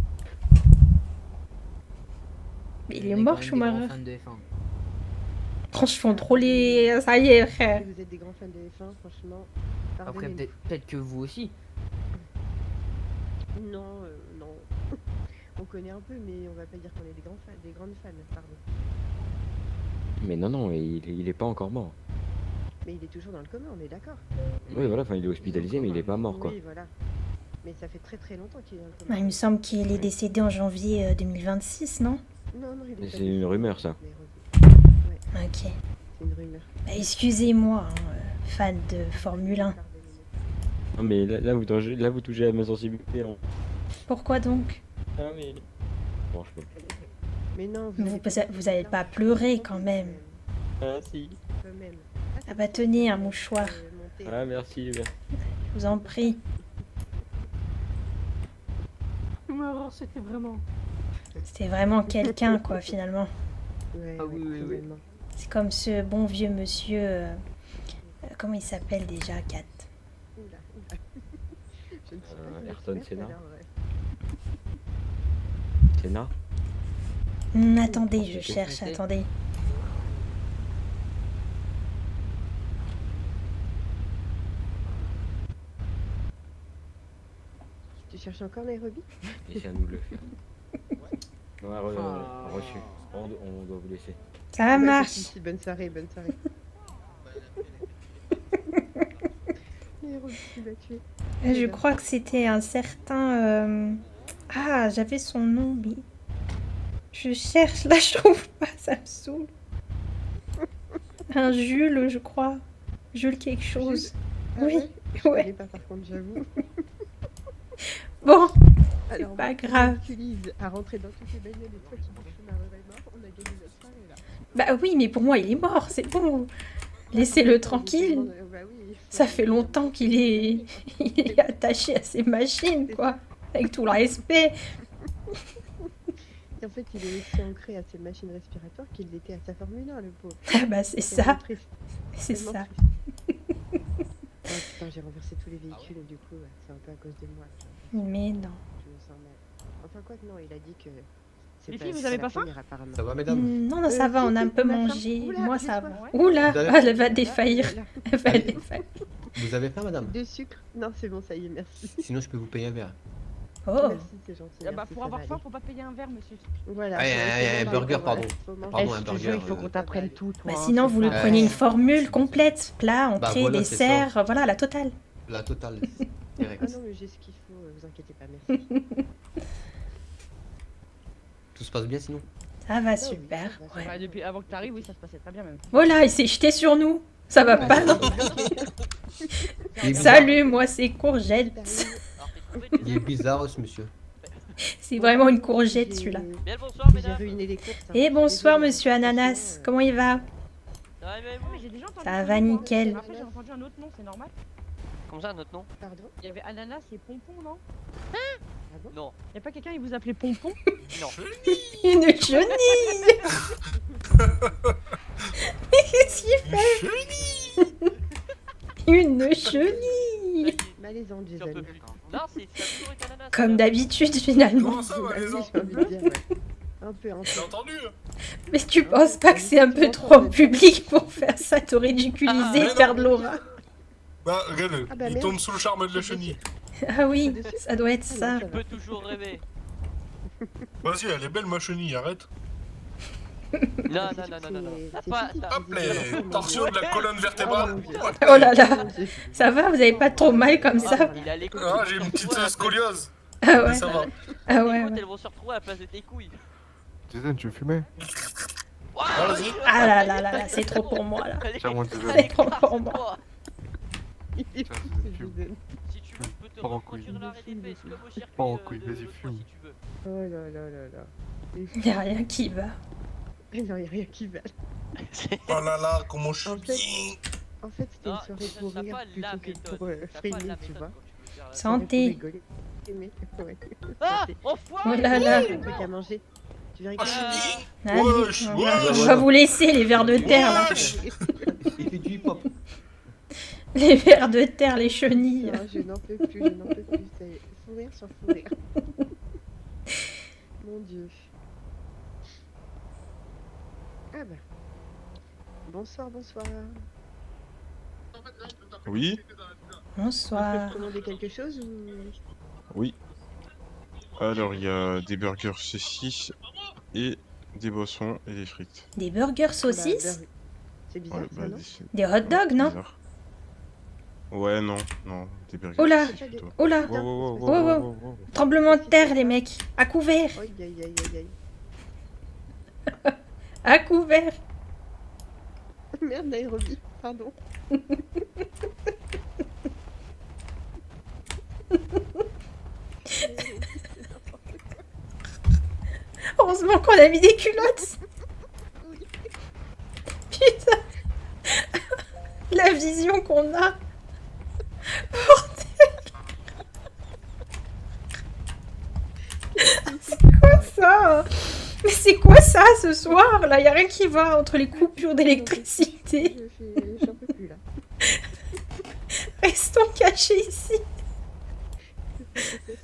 Mais il On est est quand mort, même des Schumacher. grands fans de F1. Franchement, trop les... Ça y est, frère. Si vous êtes des grands fans de F1, franchement. Après, pardonnez-nous. peut-être que vous aussi. Non, non. On connaît un peu, mais on va pas dire qu'on est des grands fans, des grandes fans, pardon. Mais non, il est pas encore mort. Mais il est toujours dans le coma, on est d'accord. Oui, voilà, enfin, il est hospitalisé, mais il est pas mort, quoi. Oui, voilà. Mais ça fait très très longtemps qu'il est dans le Ah, coma. il me semble qu'il est décédé en janvier 2026, non? Non, non, il est pas C'est une rumeur, ça. Mais Ok. c'est une rumeur. Bah, excusez-moi, hein, fan de Formule 1. Non, mais là, vous touchez à ma sensibilité. hein. Pourquoi donc? Ah, mais... Franchement. Mais non, Vous allez pas pleurer quand même. Ah, si. quand même. Ah bah tenez, un mouchoir. Ah, merci, les gars. Je vous en prie. C'était vraiment. C'était vraiment quelqu'un, quoi, finalement. Ouais, Ah oui, oui, oui. complètement. C'est comme ce bon vieux monsieur... comment il s'appelle déjà, Kat? Oula, oula. Je ne suis pas une Ayrton experte, Senna. alors, ouais. Senna. Attendez, je Qu'est-ce cherche, que c'est attendez. Tu cherches encore Nairobi? Et c'est à nous de le faire. Ouais, reçu. On doit vous laisser. Ça Bah, pas de marche. souci, bonne soirée, bonne soirée. Nairobi, tu l'as tué. Je crois que c'était un certain... Ah, j'avais son nom, mais... Je cherche, là je trouve pas, ça me saoule. Un Jules, je crois. Jules quelque chose. Ah Oui, ouais, je ouais. connais pas par contre, j'avoue. Bon, Alors, pas moi, grave. on utilise à rentrer dans toutes les bagnoles et toi qui dis que Schumacher est mort, on a gagné notre soirée là. bah oui, mais pour moi il est mort, c'est bon. Laissez-le tranquille. Bah oui, Ça fait longtemps qu'il est... il est attaché à ses machines, quoi. Avec tout le respect. Et en fait, il est aussi ancré à ses machines respiratoires qu'il l'était à sa Formule 1, le pauvre. Ah bah c'est ça, tellement triste, c'est tellement ça. triste. Ah putain, j'ai renversé tous les véhicules et du coup, ouais, c'est un peu à cause de moi. Mais non. Je me sens mal. Enfin, quoi que non, il a dit que. Les c'est filles, vous c'est avez la pas faim première, apparemment. Ça va, mesdames? Non, non, ça va, on a un peu on a faim. mangé. Oula, Moi j'ai ça soif. va. Oula, Vous avez- ah, elle va défaillir. Là, Elle va Allez. défaillir. Vous avez faim, madame? de sucre. Non, c'est bon, ça y est, merci. Sinon, je peux vous payer un verre. Oh, Merci, c'est gentil. Ah bah, merci, pour ça avoir va faim, aller. faut pas payer un verre, monsieur. Voilà. Ah, faut manger, burger, ouais, pardon. faut manger. Pardon, Eh, un je te burger, jure, il faut qu'on ça t'apprenne va tout, toi. bah hein, sinon c'est vous lui pas- prenez une formule complète, plat, Bah entrée, voilà, c'est dessert, voilà la totale. La totale. Ah Direct. non, mais j'ai ce qu'il faut, vous inquiétez pas, merci. Tout se passe bien sinon? Ça va oui, super. ça va, Ouais. Ouais, depuis avant que t'arrives, oui, ça se passait très bien même. Voilà, il s'est jeté sur nous. Ça va pas, non. Il est bizarre. Salut, moi c'est courgette. Il est bizarre ce monsieur. C'est vraiment une courgette celui-là. Bien le bonsoir, J'ai mesdames. ruiné les courses. hein. Et bonsoir Désolée, monsieur Ananas, comment il va? Ça va, mais Mais vous j'ai déjà entendu. Ça ce va nom, nickel. Après, j'ai entendu un autre nom, c'est normal. Comme ça, notre nom? Pardon? Il y avait ananas et pompon, non? Ah bon? Non. Y a pas quelqu'un qui vous appelait pompon? Non. Une chenille. Mais qu'est-ce qu'il fait? Une chenille. Malaisante, J'en Gisèle. peux plus. Non, ça a toujours été ananas. Comme d'habitude finalement. Comment ça, Bah oui, Valaisan? j'ai envie de dire, ouais. Un peu, un J'ai peu. entendu. Mais tu penses pas que c'est un peu trop en public pour faire ça? Te ridiculiser, mais non. perdre l'aura. Bah, regarde, Ah bah il merde. tombe sous le charme de la chenille. Ah oui, ça doit être ça. Tu peux toujours rêver. Vas-y, elle est belle ma chenille, arrête. Non, non, non, non, non. T'as pas. Hop, les torsions de la colonne vertébrale. Oh là là, ça va, vous avez pas trop mal comme ça? Il a les couilles. Ah, j'ai une petite scoliose. Ah Mais ouais, ça va. ah ouais. Écoute, Ouais. elles vont se retrouver à la place de tes couilles. Jason, tu veux fumer? Vas-y. Ah là là là là, c'est trop pour moi là. Tiens, moi, Jason. C'est trop pour moi. Il est Tiens, fou, Jason, ce fume. Gisèle. Si tu veux, je peux te Pars en couille. reproduire l'arrêt d'épaisse comme au circuit. Pars en couille, vas-y, de fume. si tu veux. Oh là là là là. Y a rien qui va. Non, il n'y a rien qui va. Oh là là, comment je suis En fait, bien. En fait, c'était une Non, soirée ça, pour t'as rire pas la plutôt que méthode. pour T'as pas frimer, la tu méthode vois. quand tu veux faire la- Soirée pour Santé. rigoler. Mais, ouais. Ah, Santé. enfoiré. Oh là là. Un truc à manger. Tu viens Ah, rigoler? Allez, Wesh, on wesh. va vous laisser les vers de terre là. Il fait du hip-hop. Les vers de terre, les chenilles. Non, je n'en peux plus, je n'en peux plus. C'est fou rire sur fou rire. Mon dieu. Ah bah. Bonsoir, bonsoir. Oui, Je peux Bonsoir. commander quelque chose ou... oui. Alors, il y a des burgers saucisses et des boissons et des frites. Des burgers saucisses? Bah, c'est bizarre Ouais, ça, bah, non? Des hot dogs, c'est non? bizarre. Ouais, non, des burgers Oh là, saucisses plutôt. oh là. Wow, wow, wow, Wow, wow, wow. wow, wow. Tremblement de terre, les mecs. À couvert. Aïe, aïe, aïe, aïe, aïe. À couvert. Merde, Nairobi, pardon. Heureusement qu'on a mis des culottes. Putain. La vision qu'on a. Bordel. C'est quoi ça? Mais c'est quoi ça ce soir? Là, y a rien qui va entre les coupures d'électricité. J'en peux plus là. Restons cachés ici.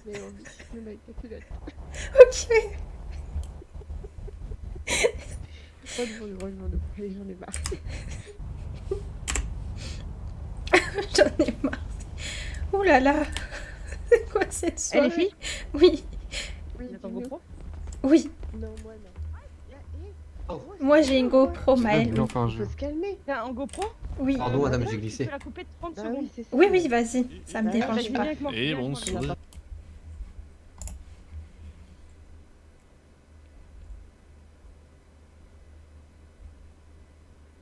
Nairobi, le mec, la culotte. Ok. Heureusement, nous. Allez, j'en ai marre. J'en ai marre. Ouh là là. C'est quoi cette soirée? les filles Oui. Oui, Vous êtes en dis-nous. GoPro? Oui. Non, moi non. Moi j'ai une GoPro, Maëlle. Bien fait un On jeu. peut se calmer. T'as un GoPro? Oui. Pardon, madame, j'ai Tu glissé. peux la couper de 30 Bah secondes. oui, c'est ça. Oui, oui, vas-y. Ça me Bah, dérange je pas. viens avec mon Et client, bonsoir.